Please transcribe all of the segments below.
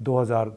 2000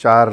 4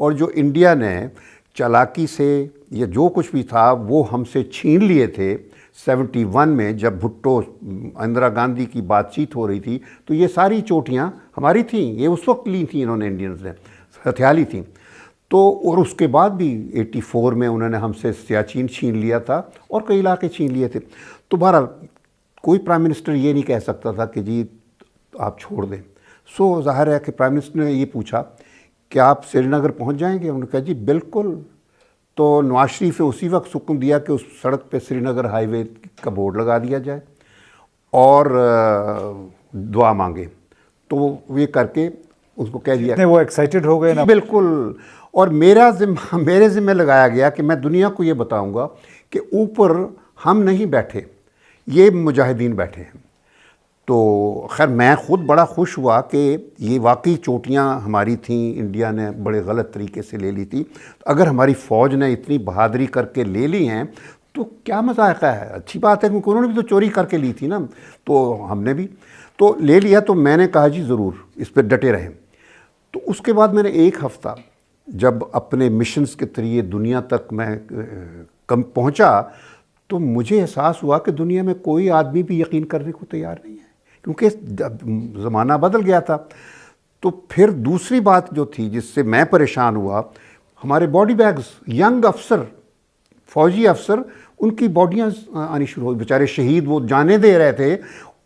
اور جو انڈیا نے چالاکی سے یہ جو کچھ بھی تھا وہ ہم سے چھین لیے تھے 71 میں جب بھٹو اندرا گاندھی کی بات چیت ہو رہی تھی، تو یہ ساری چوٹیاں ہماری تھیں، یہ اس وقت لی تھیں انہوں نے، انڈینز نے ہتھیالی تھیں. تو اور اس کے بعد بھی 84 میں انہوں نے ہم سے سیاچین چھین لیا تھا اور کئی علاقے چھین لیے تھے. تو بہرحال کوئی پرائم منسٹر یہ نہیں کہہ سکتا تھا کہ جی آپ چھوڑ دیں. سو ظاہر ہے کہ پرائم منسٹر نے یہ پوچھا کہ آپ سری نگر پہنچ جائیں گے؟ انہوں نے کہا جی بالکل. تو نواز شریف نے اسی وقت حکم دیا کہ اس سڑک پہ سری نگر ہائی وے کا بورڈ لگا دیا جائے اور دعا مانگے. تو یہ کر کے اس کو کہہ دیا. وہ ایکسائٹڈ ہو گئے نا. بالکل. اور میرے ذمہ لگایا گیا کہ میں دنیا کو یہ بتاؤں گا کہ اوپر ہم نہیں بیٹھے، یہ مجاہدین بیٹھے ہیں. تو خیر میں خود بڑا خوش ہوا کہ یہ واقعی چوٹیاں ہماری تھیں، انڈیا نے بڑے غلط طریقے سے لے لی تھی. اگر ہماری فوج نے اتنی بہادری کر کے لے لی ہیں تو کیا مذائقہ ہے. اچھی بات ہے کیونکہ انہوں نے بھی تو چوری کر کے لی تھی نا، تو ہم نے بھی تو لے لیا. تو میں نے کہا جی ضرور اس پہ ڈٹے رہیں. تو اس کے بعد میں نے ایک ہفتہ جب اپنے مشنز کے ذریعے دنیا تک میں پہنچا تو مجھے احساس ہوا کہ دنیا میں کوئی آدمی بھی یقین کرنے کو تیار نہیں ہے، کیونکہ زمانہ بدل گیا تھا. تو پھر دوسری بات جو تھی جس سے میں پریشان ہوا، ہمارے باڈی بیگز، ینگ افسر، فوجی افسر، ان کی باڈیاں آنی شروع ہوئی. بیچارے شہید وہ جانے دے رہے تھے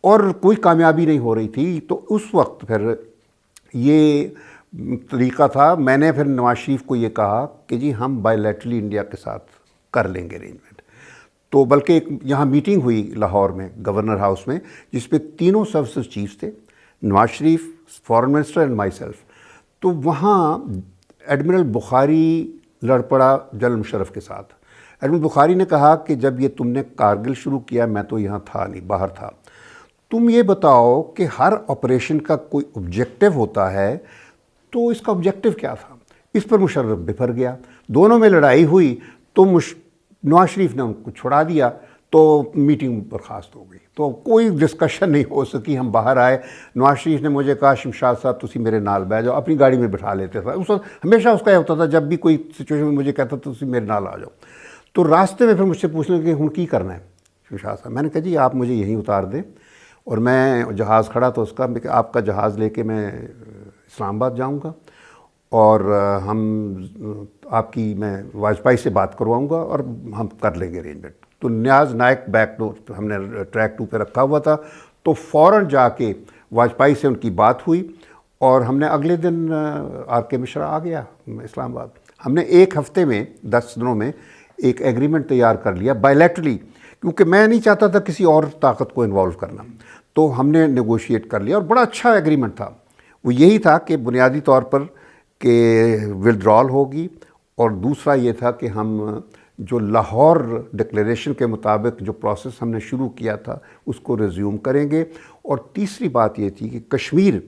اور کوئی کامیابی نہیں ہو رہی تھی. تو اس وقت پھر یہ طریقہ تھا، میں نے پھر نواز شریف کو یہ کہا کہ جی ہم بائی لیٹرلی انڈیا کے ساتھ کر لیں گے ارینجمنٹ. تو بلکہ ایک یہاں میٹنگ ہوئی لاہور میں گورنر ہاؤس میں، جس پہ تینوں سروسز چیفز تھے، Nawaz Sharif, foreign minister and myself. تو وہاں ایڈمرل بخاری لڑ پڑا جنرل مشرف کے ساتھ. ایڈمرل بخاری نے کہا کہ جب یہ تم نے کارگل شروع کیا میں تو یہاں تھا نہیں، باہر تھا. تم یہ بتاؤ کہ ہر آپریشن کا کوئی آبجیکٹیو ہوتا ہے، تو اس کا آبجیکٹیو کیا تھا؟ اس پر مشرف بفر گیا. دونوں میں لڑائی ہوئی تو نواز شریف نے ان کو چھڑا دیا، تو میٹنگ برخاست ہو گئی. تو کوئی ڈسکشن نہیں ہو سکی. ہم باہر آئے، نواز شریف نے مجھے کہا شمشاد صاحب تسی میرے نال بیٹھ جاؤ. اپنی گاڑی میں بٹھا لیتے تھا. اس وقت ہمیشہ اس کا یہ ہوتا تھا جب بھی کوئی سچویشن میں مجھے کہتا تھا تسی میرے نال آ جاؤ. تو راستے میں پھر مجھ سے پوچھنے کہ ہن کی کرنا ہے شمشاد صاحب؟ میں نے کہا جی آپ مجھے یہیں اتار دیں، اور میں جہاز کھڑا تو اس کا کہ آپ کا جہاز لے کے میں اسلام آباد جاؤں گا، اور ہم آپ کی میں واجپئی سے بات کرواؤں گا اور ہم کر لیں گے ارینجمنٹ. تو نیاز نائک بیک ڈور ہم نے ٹریک 2 پہ رکھا ہوا تھا. تو فوراً جا کے واجپئی سے ان کی بات ہوئی، اور ہم نے اگلے دن آر کے مشرا آ گیا اسلام آباد. ہم نے ایک ہفتے میں 10 دنوں میں ایک ایگریمنٹ تیار کر لیا بائیلیٹرلی، کیونکہ میں نہیں چاہتا تھا کسی اور طاقت کو انوالو کرنا. تو ہم نے نیگوشیٹ کر لیا اور بڑا اچھا ایگریمنٹ تھا. وہ یہی تھا کہ بنیادی طور پر کہ ودرال ہوگی، اور دوسرا یہ تھا کہ ہم جو لاہور ڈکلیریشن کے مطابق جو پروسیس ہم نے شروع کیا تھا اس کو ریزیوم کریں گے. اور تیسری بات یہ تھی کہ کشمیر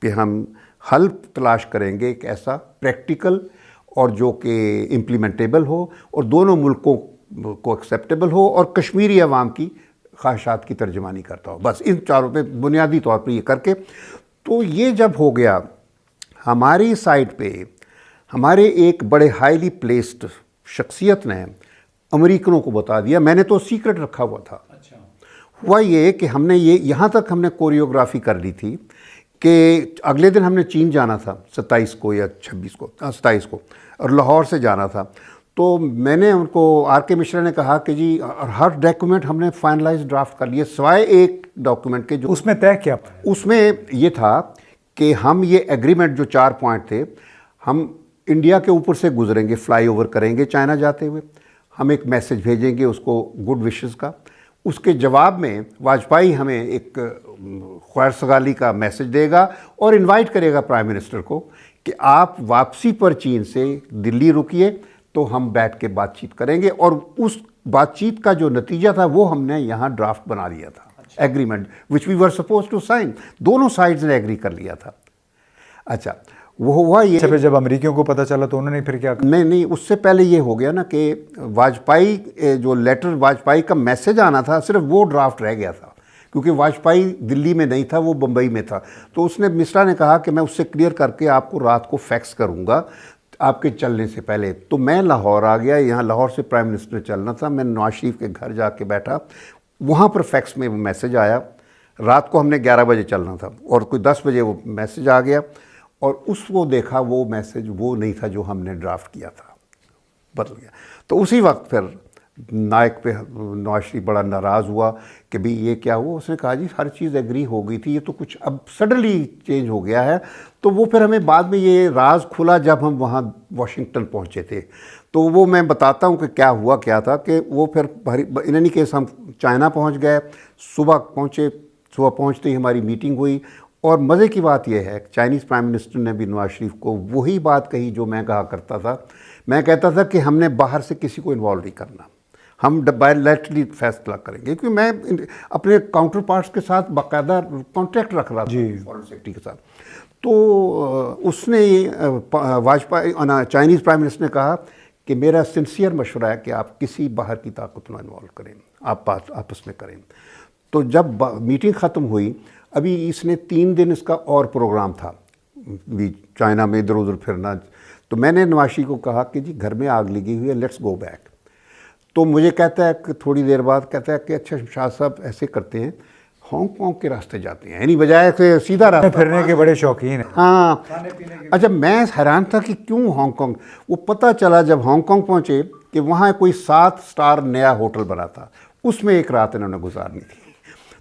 پہ ہم حل تلاش کریں گے ایک ایسا پریکٹیکل اور جو کہ امپلیمنٹیبل ہو اور دونوں ملکوں کو ایکسیپٹیبل ہو اور کشمیری عوام کی خواہشات کی ترجمانی کرتا ہو. بس ان چاروں پہ بنیادی طور پہ یہ کر کے. تو یہ جب ہو گیا، ہماری سائٹ پہ ہمارے ایک بڑے ہائیلی پلیسڈ شخصیت نے امریکنوں کو بتا دیا. میں نے تو سیکرٹ رکھا ہوا تھا. ہوا یہ کہ ہم نے یہاں تک ہم نے کوریوگرافی کر لی تھی کہ اگلے دن ہم نے چین جانا تھا 27 کو یا 26 کو 27 کو، اور لاہور سے جانا تھا. تو میں نے ان کو آر کے مشرا نے کہا کہ جی ہر ڈاکیومنٹ ہم نے فائنلائز ڈرافٹ کر لیے سوائے ایک ڈاکیومنٹ کے. جو اس میں طے کیا؟ اس میں یہ تھا کہ ہم یہ ایگریمنٹ جو 4 پوائنٹ تھے، ہم انڈیا کے اوپر سے گزریں گے، فلائی اوور کریں گے چائنا جاتے ہوئے. ہم ایک میسج بھیجیں گے اس کو گڈ وشز کا. اس کے جواب میں واجپئی ہمیں ایک خیر سگالی کا میسج دے گا اور انوائٹ کرے گا پرائم منسٹر کو کہ آپ واپسی پر چین سے دلی رکیے تو ہم بیٹھ کے بات چیت کریں گے. اور اس بات چیت کا جو نتیجہ تھا وہ ہم نے یہاں ڈرافٹ بنا لیا تھا agreement which we were suppose to sign. دونوں سائڈز نے ایگری کر لیا تھا. اچھا وہ ہوا یہ پھر جب امریکیوں کو پتہ چلا تو انہوں نے پھر کیا کہا؟ نہیں اس سے پہلے یہ ہو گیا نا کہ واجپئی جو لیٹر واجپئی کا میسج آنا تھا صرف وہ ڈرافٹ رہ گیا تھا، کیونکہ واجپئی دلی میں نہیں تھا، وہ بمبئی میں تھا. تو اس نے مشرا نے کہا کہ میں اس سے کلیئر کر کے آپ کو رات کو فیکس کروں گا. آپ کے چلنے سے پہلے تو میں لاہور آ گیا. یہاں لاہور سے پرائم منسٹر چلنا تھا. میں نواز شریف کے گھر جا کے بیٹھا, وہاں پر فیکس میں وہ میسج آیا. رات کو ہم نے 11 بجے چلنا تھا اور کوئی 10 بجے وہ میسج آ گیا, اور اس کو دیکھا وہ میسج وہ نہیں تھا جو ہم نے ڈرافٹ کیا تھا, بدل گیا. تو اسی وقت پھر نائک پہ نواز شریف بڑا ناراض ہوا کہ بھئی یہ کیا ہوا. اس نے کہا جی ہر چیز ایگری ہو گئی تھی, یہ تو کچھ اب سڈنلی چینج ہو گیا ہے. تو وہ پھر ہمیں بعد میں یہ راز کھلا جب ہم وہاں واشنگٹن پہنچے تھے. تو وہ میں بتاتا ہوں کہ کیا ہوا کیا تھا. کہ وہ پھر ان اینی کیس ہم چائنا پہنچ گئے, صبح پہنچتے ہی ہماری میٹنگ ہوئی. اور مزے کی بات یہ ہے کہ چائنیز پرائم منسٹر نے بھی نواز شریف کو وہی بات کہی جو میں کہا کرتا تھا. میں کہتا تھا کہ ہم نے باہر سے کسی کو انوالو نہیں کرنا, ہم بائیلیٹرلی فیصلہ کریں گے. کیونکہ میں اپنے کاؤنٹر پارٹس کے ساتھ باقاعدہ کانٹیکٹ رکھ رہا تھا فارن سیکرٹری کے ساتھ. تو اس نے واجپئی چائنیز پرائم منسٹر نے کہا کہ میرا سنسیئر مشورہ ہے کہ آپ کسی باہر کی طاقت نہ انوالو کریں, آپ آپس میں کریں. تو جب میٹنگ ختم ہوئی, ابھی اس نے 3 دن اس کا اور پروگرام تھا بھی چائنا میں ادھر ادھر پھرنا. تو میں نے نواز شریف کو کہا کہ جی گھر میں آگ لگی ہوئی ہے, لیٹس گو بیک. تو مجھے کہتا ہے کہ تھوڑی دیر بعد کہتا ہے کہ اچھا شمشاد صاحب ایسے کرتے ہیں, ہانگ کانگ کے راستے جاتے ہیں, یعنی بجائے کہ سیدھا راستہ. پھرنے کے بڑے شوقین ہیں. ہاں اچھا, میں حیران تھا کہ کیوں ہانگ کانگ. وہ پتہ چلا جب ہانگ کانگ پہنچے کہ وہاں کوئی 7 اسٹار نیا ہوٹل بنا تھا, اس میں ایک رات انہوں نے گزارنی تھی.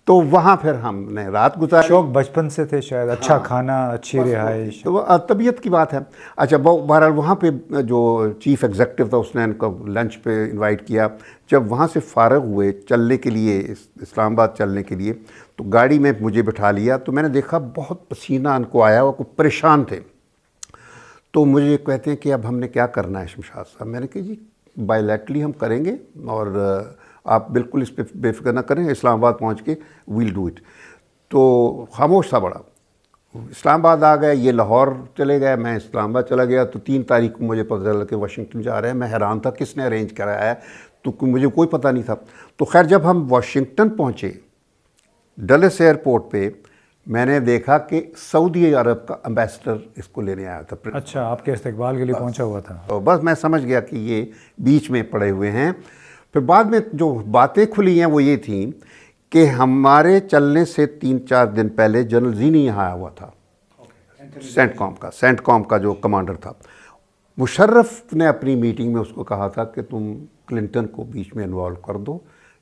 تو وہاں پھر ہم نے رات گزاری. شوق بچپن سے تھے شاید, اچھا کھانا, اچھی رہائش. تو طبیعت کی بات ہے. اچھا بہرحال وہاں پہ جو چیف ایگزیکٹو تھا اس نے ان کو لنچ پہ انوائٹ کیا. جب وہاں سے فارغ ہوئے چلنے کے لیے, اسلام آباد چلنے کے لیے, تو گاڑی میں مجھے بٹھا لیا. تو میں نے دیکھا بہت پسینہ ان کو آیا, وہ پریشان تھے. تو مجھے کہتے ہیں کہ اب ہم نے کیا کرنا ہے شمشاد صاحب. میں نے کہا جی بائیلیٹرلی ہم کریں گے, اور آپ بالکل اس پہ بے فکر نہ کریں, اسلام آباد پہنچ کے ویل ڈو اٹ. تو خاموش تھا بڑا. اسلام آباد آ گئے, یہ لاہور چلے گئے, میں اسلام آباد چلا گیا. تو 3 تاریخ کو مجھے پتہ چلا کہ واشنگٹن جا رہے ہیں. میں حیران تھا کس نے ارینج کرایا ہے, تو مجھے کوئی پتہ نہیں تھا. تو خیر جب ہم واشنگٹن پہنچے ڈلس ایئرپورٹ پہ, میں نے دیکھا کہ سعودی عرب کا امبیسڈر اس کو لینے آیا تھا. اچھا, آپ کے استقبال کے لیے پہنچا ہوا تھا. تو بس میں سمجھ گیا کہ یہ بیچ میں پڑے ہوئے ہیں. پھر بعد میں جو باتیں کھلی ہیں وہ یہ تھیں کہ ہمارے چلنے سے 3-4 دن پہلے جنرل زینی یہاں آیا ہوا تھا, سینٹ کام کا جو کمانڈر تھا. مشرف نے اپنی میٹنگ میں اس کو کہا تھا کہ تم کلنٹن کو بیچ میں انوالو کر دو,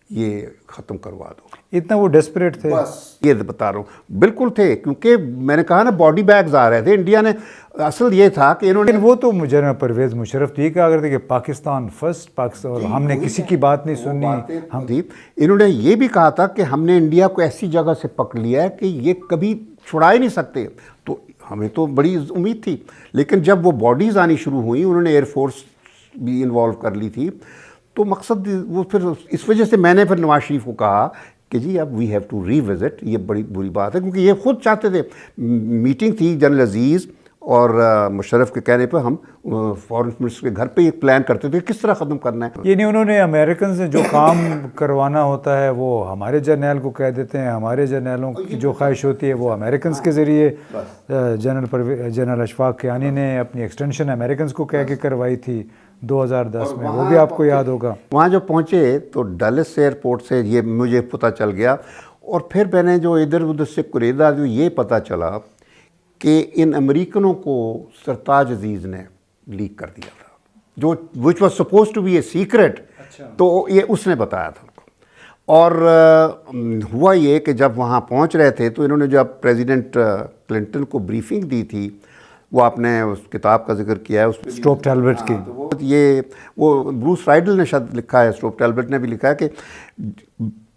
یہ ختم کروا دو. اتنا وہ ڈیسپریٹ تھے. بس یہ بتا رہا ہوں, بالکل تھے. کیونکہ میں نے کہا نا باڈی بیگز آ رہے تھے انڈیا نے. اصل یہ تھا کہ انہوں نے, لیکن وہ تو جنرل پرویز مشرف تو یہ کہا کرتے کہ پاکستان فرسٹ, پاکستان, اور ہم نے کسی کی بات نہیں سننی. انہوں نے یہ بھی کہا تھا کہ ہم نے انڈیا کو ایسی جگہ سے پکڑ لیا ہے کہ یہ کبھی چھڑا ہی نہیں سکتے. تو ہمیں تو بڑی امید تھی. لیکن جب وہ باڈیز آنی شروع ہوئیں, انہوں نے ایئر فورس بھی انوالو کر لی تھی. تو مقصد وہ پھر اس وجہ سے میں نے پھر نواز شریف کو کہا کہ جی اب we have to revisit. یہ بڑی بری بات ہے, کیونکہ یہ خود چاہتے تھے. میٹنگ تھی جنرل عزیز اور مشرف کے کہنے پہ, ہم فارن منسٹر کے گھر پہ یہ پلان کرتے تھے کس طرح ختم کرنا ہے. یہ نہیں, انہوں نے امریکن سے جو کام کروانا ہوتا ہے وہ ہمارے جرنیل کو کہہ دیتے ہیں, ہمارے جرنیلوں کی جو خواہش ہوتی ہے وہ امریکنز کے ذریعے. جنرل اشفاق کیانی نے اپنی ایکسٹینشن امریکنز کو کہہ کے کروائی تھی 2010 میں, وہ بھی آپ کو یاد ہوگا. وہاں جو پہنچے تو ڈلس ایئرپورٹ سے یہ مجھے پتہ چل گیا. اور پھر میں نے جو ادھر ادھر سے قریدا جو یہ پتہ چلا کہ ان امریکنوں کو سرتاج عزیز نے لیک کر دیا تھا, جو which was suppose to be a secret. تو یہ اس نے بتایا تھا. اور ہوا یہ کہ جب وہاں پہنچ رہے تھے تو انہوں نے جب پریزیڈنٹ کلنٹن کو بریفنگ دی تھی, وہ آپ نے اس کتاب کا ذکر کیا ہے, اس اسٹوپ ٹیلبٹ کی. یہ وہ بروس رائڈل نے شاید لکھا ہے, اسٹوپ ٹیلبٹ نے بھی لکھا ہے کہ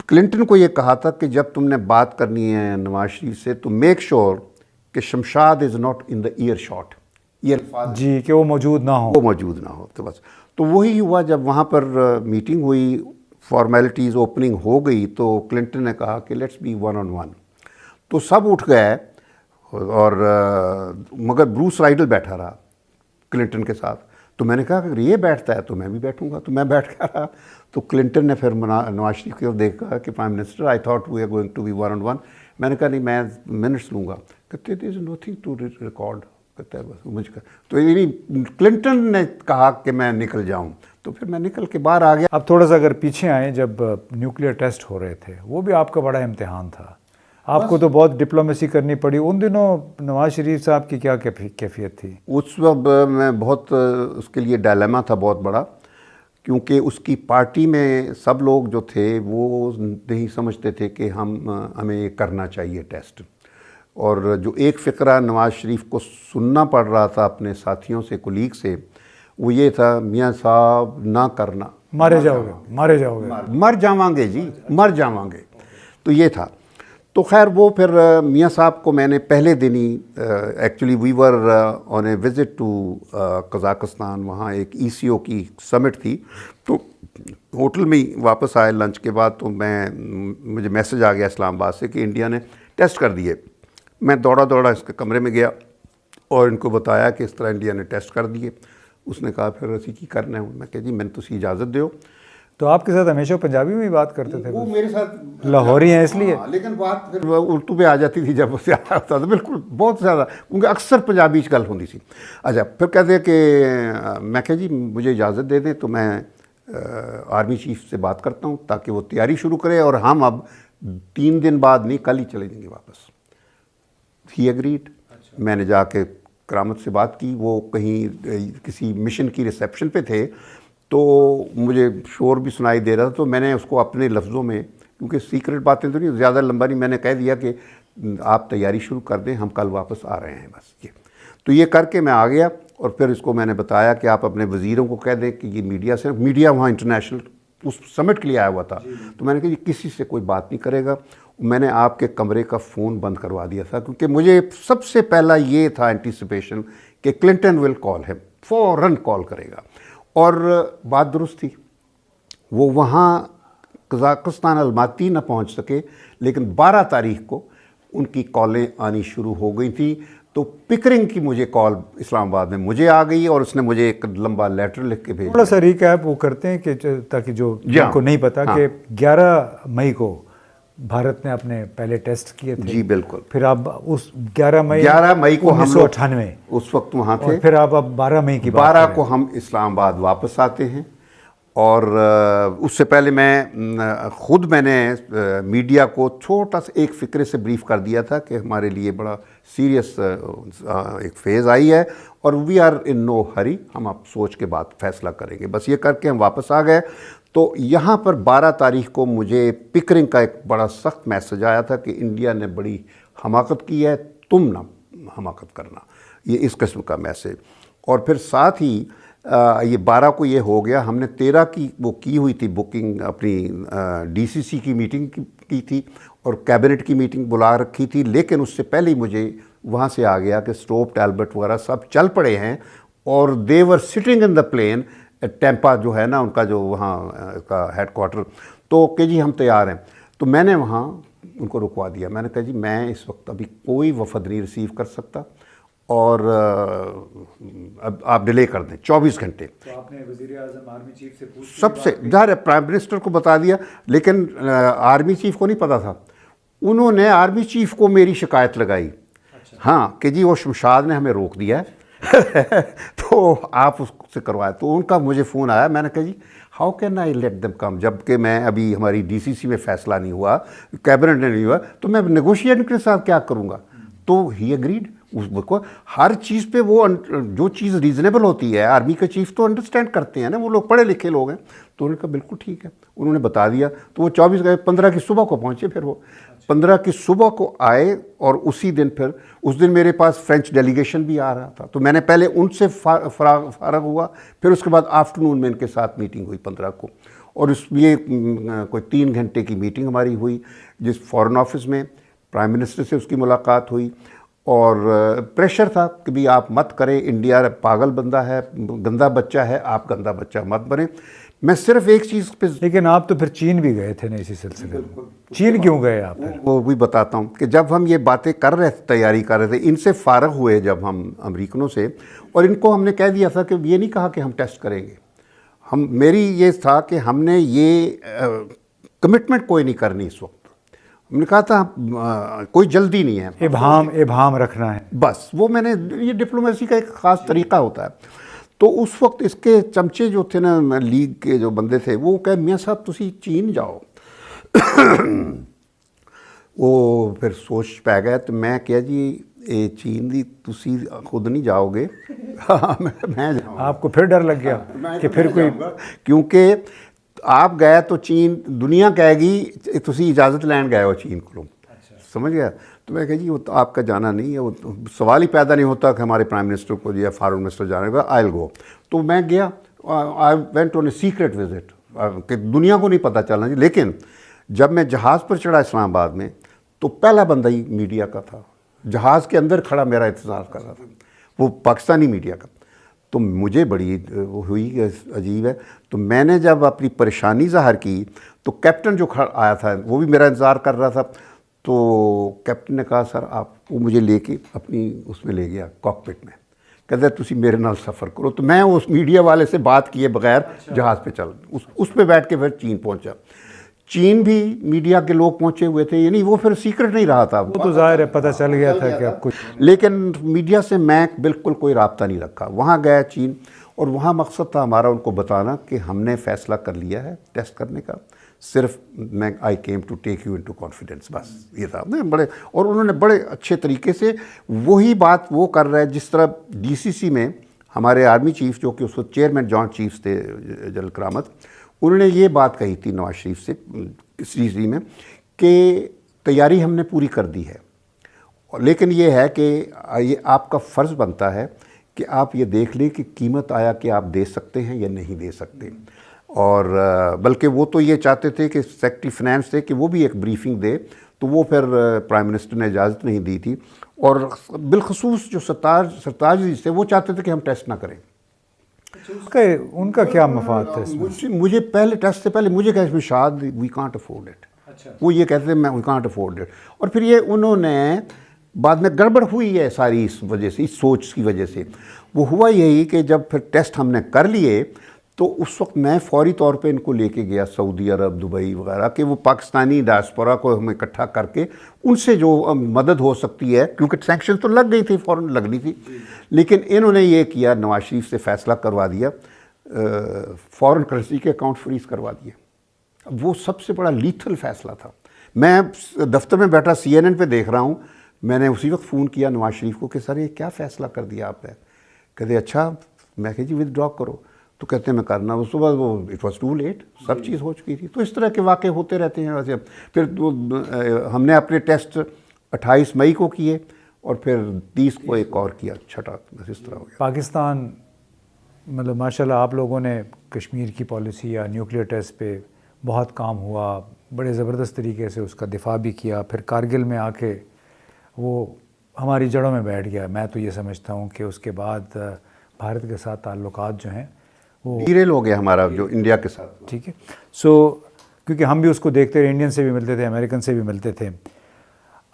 کلنٹن کو یہ کہا تھا کہ جب تم نے بات کرنی ہے نواز شریف سے تو میک شور کہ Shamshad is not in the earshot. جی, کہ وہ موجود نہ ہو. وہ موجود نہ ہو. تو بس تو وہی ہوا. جب وہاں پر میٹنگ ہوئی, فارمیلٹیز اوپننگ ہو گئی, تو کلنٹن نے کہا کہ لیٹس بی 1-on-1. تو سب اٹھ گئے, اور مگر بروس رائڈل بیٹھا رہا کلنٹن کے ساتھ. تو میں نے کہا کہ یہ بیٹھتا ہے تو میں بھی بیٹھوں گا. تو میں بیٹھ گیا رہا. تو کلنٹن نے پھر نواز شریف کی طرف دیکھا کہ prime minister I thought we are going to be 1-on-1. میں نے کہا نہیں, میں منٹس لوں گا. کہتے دیر از نتھنگ ٹو ریکارڈ. کہتا ہے بس مجھ کا تو یعنی کلنٹن نے کہا کہ میں نکل جاؤں تو پھر میں نکل کے باہر آ گیا. اب تھوڑا سا اگر پیچھے آئیں، جب نیوکلیئر ٹیسٹ ہو رہے تھے وہ بھی آپ کا بڑا امتحان تھا، آپ کو تو بہت ڈپلومیسی کرنی پڑی. ان دنوں نواز شریف صاحب کی کیا کیفیت تھی؟ اس وقت میں بہت اس کے لیے ڈائلیما تھا بہت بڑا، کیونکہ اس کی پارٹی میں سب لوگ جو تھے وہ نہیں سمجھتے تھے کہ ہمیں یہ کرنا چاہیے ٹیسٹ. اور جو ایک فقرہ نواز شریف کو سننا پڑ رہا تھا اپنے ساتھیوں سے، کولیگ سے، وہ یہ تھا میاں صاحب نہ کرنا، مارے جاؤ گے، مارے جاؤ گے. مر جاواں گے جی، مر جاواں گے. تو یہ تھا. تو خیر وہ پھر میاں صاحب کو میں نے پہلے دن ہی actually we were on a visit to Kazakhstan, وہاں ایک ECO کی سمٹ تھی. تو ہوٹل میں ہی واپس آئے لنچ کے بعد تو مجھے میسج آ گیا اسلام آباد سے کہ انڈیا نے ٹیسٹ کر دیے. میں دوڑا اس کے کمرے میں گیا اور ان کو بتایا کہ اس طرح انڈیا نے ٹیسٹ کر دیے. اس نے کہا پھر اسی کی کرنا ہے. میں کہا جی میں نے تسی اجازت دیو. تو آپ کے ساتھ ہمیشہ پنجابی میں ہی بات کرتے تھے؟ وہ میرے ساتھ لاہوری ہیں اس لیے؟ لیکن بات پھر اردو پہ آ جاتی تھی جب اسے آتا تھا. بالکل بہت زیادہ، کیونکہ اکثر پنجابی گل ہوتی تھی. اچھا پھر کہتے کہ میں کہا جی مجھے اجازت دے دیں تو میں آرمی چیف سے بات کرتا ہوں تاکہ وہ تیاری شروع کرے، اور ہم اب 3 دن بعد نہیں کل ہی چلے جائیں گے واپس. ہی ایگریڈ. میں نے جا کے کرامت سے بات کی. وہ کہیں کسی مشن کی ریسیپشن پہ تھے تو مجھے شور بھی سنائی دے رہا تھا. تو میں نے اس کو اپنے لفظوں میں، کیونکہ سیکرٹ باتیں تو نہیں زیادہ لمبا نہیں، میں نے کہہ دیا کہ آپ تیاری شروع کر دیں، ہم کل واپس آ رہے ہیں بس. یہ تو یہ کر کے میں آ گیا. اور پھر اس کو میں نے بتایا کہ آپ اپنے وزیروں کو کہہ دیں کہ یہ میڈیا وہاں انٹرنیشنل اس سمٹ کے لیے آیا ہوا تھا. تو میں نے کہا جی کسی سے کوئی بات نہیں کرے گا. میں نے آپ کے کمرے کا فون بند کروا دیا تھا، کیونکہ مجھے سب سے پہلا یہ تھا اینٹیسپیشن کہ کلنٹن ول کال ہے، فوراً کال کرے گا. اور بات درست تھی. وہ وہاں قزاقستان الماتی نہ پہنچ سکے، لیکن 12 تاریخ کو ان کی کالیں آنی شروع ہو گئی تھیں. تو پکرنگ کی مجھے کال اسلام آباد میں مجھے آ گئی، اور اس نے مجھے ایک لمبا لیٹر لکھ کے بھیجا. تھوڑا سا ریکیپ وہ کرتے ہیں کہ تاکہ جو جن کو نہیں پتا کہ 11 مئی کو بھارت نے اپنے پہلے ٹیسٹ کیے تھے. جی بالکل. پھر آپ اس 11 مئی کو 1998 اس وقت وہاں تھے. پھر آپ اب 12 مئی کی 12 کو ہم اسلام آباد واپس آتے ہیں. اور اس سے پہلے میں نے میڈیا کو چھوٹا سا ایک فکرے سے بریف کر دیا تھا کہ ہمارے لیے بڑا سیریس ایک فیز آئی ہے اور وی آر ان نو ہری، ہم اب سوچ کے بعد فیصلہ کریں گے. بس یہ کر کے ہم واپس آ گئے. تو یہاں پر 12 تاریخ کو مجھے پکرنگ کا ایک بڑا سخت میسج آیا تھا کہ انڈیا نے بڑی حماقت کی ہے، تم نہ حماقت کرنا، یہ اس قسم کا میسج. اور پھر ساتھ ہی یہ 12 کو یہ ہو گیا. ہم نے 13 کی وہ کی ہوئی تھی بکنگ، اپنی DCC کی میٹنگ کی تھی اور کیبنٹ کی میٹنگ بلا رکھی تھی. لیکن اس سے پہلے ہی مجھے وہاں سے آ گیا کہ اسٹوپ ٹیلبٹ وغیرہ سب چل پڑے ہیں اور دے ور سٹنگ ان دا پلین. ٹیمپا جو ہے نا ان کا جو وہاں کا ہیڈ کوارٹر، تو کہ جی ہم تیار ہیں. تو میں نے وہاں ان کو رکوا دیا. میں نے کہا جی میں اس وقت ابھی کوئی وفد نہیں ریسیو کر سکتا اور اب آپ ڈیلے کر دیں 24 گھنٹے. تو آپ نے وزیر اعظم آرمی چیف سے پوچھ سب سے ظاہر ہے پرائم منسٹر کو بتا دیا، لیکن آرمی چیف کو نہیں پتا تھا. انہوں نے آرمی چیف کو میری شکایت لگائی. ہاں کہ جی وہ شمشاد نے ہمیں روک دیا ہے تو آپ اس سے کروائے. تو ان کا مجھے فون آیا. میں نے کہا جی how can I let them come, جب کہ میں ابھی ہماری DCC میں فیصلہ نہیں ہوا، کیبنٹ نے نہیں ہوا، تو میں نیگوشیٹ کے ساتھ کیا کروں گا. تو ہی اگریڈ. اس کو ہر چیز پہ وہ جو چیز ریزنیبل ہوتی ہے، آرمی کا چیف تو انڈرسٹینڈ کرتے ہیں نا، وہ لوگ پڑھے لکھے لوگ ہیں. تو انہوں نے کہا بالکل ٹھیک ہے. انہوں نے بتا دیا. تو وہ 15 کی صبح کو پہنچے. پھر وہ 15 کی صبح کو آئے اور اسی دن پھر اس دن میرے پاس فرینچ ڈیلیگیشن بھی آ رہا تھا. تو میں نے پہلے ان سے فارغ ہوا، پھر اس کے بعد آفٹرنون میں ان کے ساتھ میٹنگ ہوئی 15 کو. اور اس یہ کوئی 3 گھنٹے کی میٹنگ ہماری ہوئی، جس فارن آفس میں پرائم منسٹر سے اس کی ملاقات ہوئی. اور پریشر تھا کہ بھی آپ مت کریں، انڈیا پاگل بندہ ہے، گندا بچہ ہے، آپ گندا بچہ مت بنیں. میں صرف ایک چیز پہ، لیکن آپ تو پھر چین بھی گئے تھے نا اسی سلسلے میں. چین کیوں گئے آپ؟ وہ بھی بتاتا ہوں کہ جب ہم یہ باتیں کر رہے تھے، تیاری کر رہے تھے، ان سے فارغ ہوئے جب ہم امریکنوں سے، اور ان کو ہم نے کہہ دیا تھا کہ یہ نہیں کہا کہ ہم ٹیسٹ کریں گے. میری یہ تھا کہ ہم نے یہ کمٹمنٹ کوئی نہیں کرنی اس وقت. میں نے کہا تھا کوئی جلدی نہیں ہے، ابہام رکھنا ہے. بس وہ میں نے، یہ ڈپلومیسی کا ایک خاص طریقہ ہوتا ہے. تو اس وقت اس کے چمچے جو تھے نا لیگ کے جو بندے تھے، وہ کہ میاں صاحب تسی چین جاؤ. وہ پھر سوچ پہ گئے تو میں کیا جی اے چین دی تسی خود نہیں جاؤ گے. میں جاؤں. آپ کو پھر ڈر لگ گیا کہ پھر کوئی، کیونکہ آپ گئے تو چین دنیا کہے گی تسی اجازت لین گئے ہو چین کو. سمجھ گیا. تو میں کہا جی وہ تو آپ کا جانا نہیں ہے، وہ سوال ہی پیدا نہیں ہوتا کہ ہمارے پرائم منسٹر کو یا فارن منسٹر جانے کا. آئی ول گو. تو میں گیا، I went on a secret visit کہ دنیا کو نہیں پتہ چلنا جی. لیکن جب میں جہاز پر چڑھا اسلام آباد میں تو پہلا بندہ ہی میڈیا کا تھا، جہاز کے اندر کھڑا میرا انتظار کر رہا تھا، وہ پاکستانی میڈیا کا. تو مجھے بڑی ہوئی کہ عجیب ہے. تو میں نے جب اپنی پریشانی ظاہر کی تو کیپٹن جو آیا تھا وہ بھی میرا انتظار کر رہا تھا. تو کیپٹن نے کہا سر آپ، وہ مجھے لے کے اپنی اس میں لے گیا کاکپٹ میں، کہتے تسی میرے نال سفر کرو. تو میں اس میڈیا والے سے بات کیے بغیر جہاز پہ چل اس پہ بیٹھ کے پھر چین پہنچا. چین بھی میڈیا کے لوگ پہنچے ہوئے تھے، یعنی وہ پھر سیکرٹ نہیں رہا تھا. وہ تو ظاہر ہے پتہ چل گیا تھا کہ اب کچھ. لیکن میڈیا سے میں بالکل کوئی رابطہ نہیں رکھا. وہاں گیا چین، اور وہاں مقصد تھا ہمارا ان کو بتانا کہ ہم نے فیصلہ کر لیا ہے ٹیسٹ کرنے کا. صرف میں I came to take you into confidence, بس یہ تھا. بڑے، اور انہوں نے بڑے اچھے طریقے سے وہی بات وہ کر رہے جس طرح ڈی سی سی میں ہمارے آرمی چیف جو کہ اس وقت چیئرمین جوائنٹ چیفز تھے جنرل کرامت، انہوں نے یہ بات کہی تھی نواز شریف سے سی سی میں کہ تیاری ہم نے پوری کر دی ہے، لیکن یہ ہے کہ یہ آپ کا فرض بنتا ہے کہ آپ یہ دیکھ لیں کہ قیمت آیا کہ آپ دے سکتے ہیں یا نہیں دے سکتے. اور بلکہ وہ تو یہ چاہتے تھے کہ سیکرٹری فنانس تھے کہ وہ بھی ایک بریفنگ دے، تو وہ پھر پرائم منسٹر نے اجازت نہیں دی تھی. اور بالخصوص جو سرتاج جی تھے وہ چاہتے تھے کہ ہم ٹیسٹ نہ کریں. ان کا کیا مفاد تھا اس میں؟ مجھے پہلے ٹیسٹ سے پہلے مجھے کہا میں شاد وی کانٹ افورڈ اٹ. وہ یہ کہتے ہیں وی کانٹ افورڈ اٹ. اور پھر یہ انہوں نے بعد میں گڑبڑ ہوئی ہے ساری اس وجہ سے، اس سوچ کی وجہ سے. وہ ہوا یہی کہ جب پھر ٹیسٹ ہم نے کر لیے تو اس وقت میں فوری طور پہ ان کو لے کے گیا سعودی عرب، دبئی وغیرہ، کہ وہ پاکستانی ڈائسپورا کو ہم اکٹھا کر کے ان سے جو مدد ہو سکتی ہے، کیونکہ سینکشن تو لگ گئی تھی، فوراً لگنی تھی. لیکن انہوں نے یہ کیا، نواز شریف سے فیصلہ کروا دیا، فورن کرنسی کے اکاؤنٹ فریز کروا دیے. وہ سب سے بڑا لیتھل فیصلہ تھا. میں دفتر میں بیٹھا CNN پہ دیکھ رہا ہوں، میں نے اسی وقت فون کیا نواز شریف کو کہ سر یہ کیا فیصلہ کر دیا آپ نے؟ کہتے اچھا. میں کہ جی ود ڈرا کرو. تو کہتے ہیں میں کرنا. اس کے بعد وہ اٹ واز ٹو لیٹ، سب چیز ہو چکی تھی. تو اس طرح کے واقعے ہوتے رہتے ہیں. ویسے پھر ہم نے اپنے ٹیسٹ 28 مئی کو کیے اور پھر 30 کو ایک اور کیا، چھٹا. بس اس طرح ہو گیا. پاکستان مطلب ماشاءاللہ آپ لوگوں نے کشمیر کی پالیسی یا نیوکلیئر ٹیسٹ پہ بہت کام ہوا، بڑے زبردست طریقے سے اس کا دفاع بھی کیا. پھر کارگل میں آ کے وہ ہماری جڑوں میں بیٹھ گیا. میں تو یہ سمجھتا ہوں کہ اس کے بعد بھارت کے ساتھ تعلقات جو ہیں وہ ڈیریل ہو گیا ہمارا جو انڈیا کے ساتھ. ٹھیک ہے. سو کیونکہ ہم بھی اس کو دیکھتے رہے، انڈین سے بھی ملتے تھے، امریکن سے بھی ملتے تھے.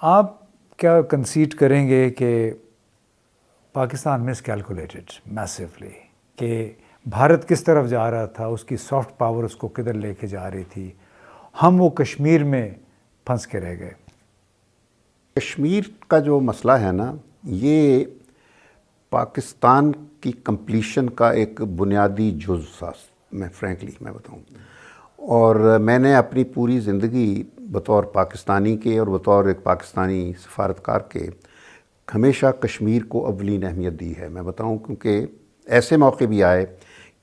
آپ کیا کنسیڈ کریں گے کہ پاکستان مس کیلکولیٹڈ میسیولی کہ بھارت کس طرف جا رہا تھا، اس کی سافٹ پاور اس کو کدھر لے کے جا رہی تھی، ہم وہ کشمیر میں پھنس کے رہ گئے؟ کشمیر کا جو مسئلہ ہے نا، یہ پاکستان کی کمپلیشن کا ایک بنیادی جز تھا. میں فرینکلی میں بتاؤں، اور میں نے اپنی پوری زندگی بطور پاکستانی کے اور بطور ایک پاکستانی سفارتکار کے ہمیشہ کشمیر کو اولین اہمیت دی ہے. میں بتاؤں کیونکہ ایسے موقع بھی آئے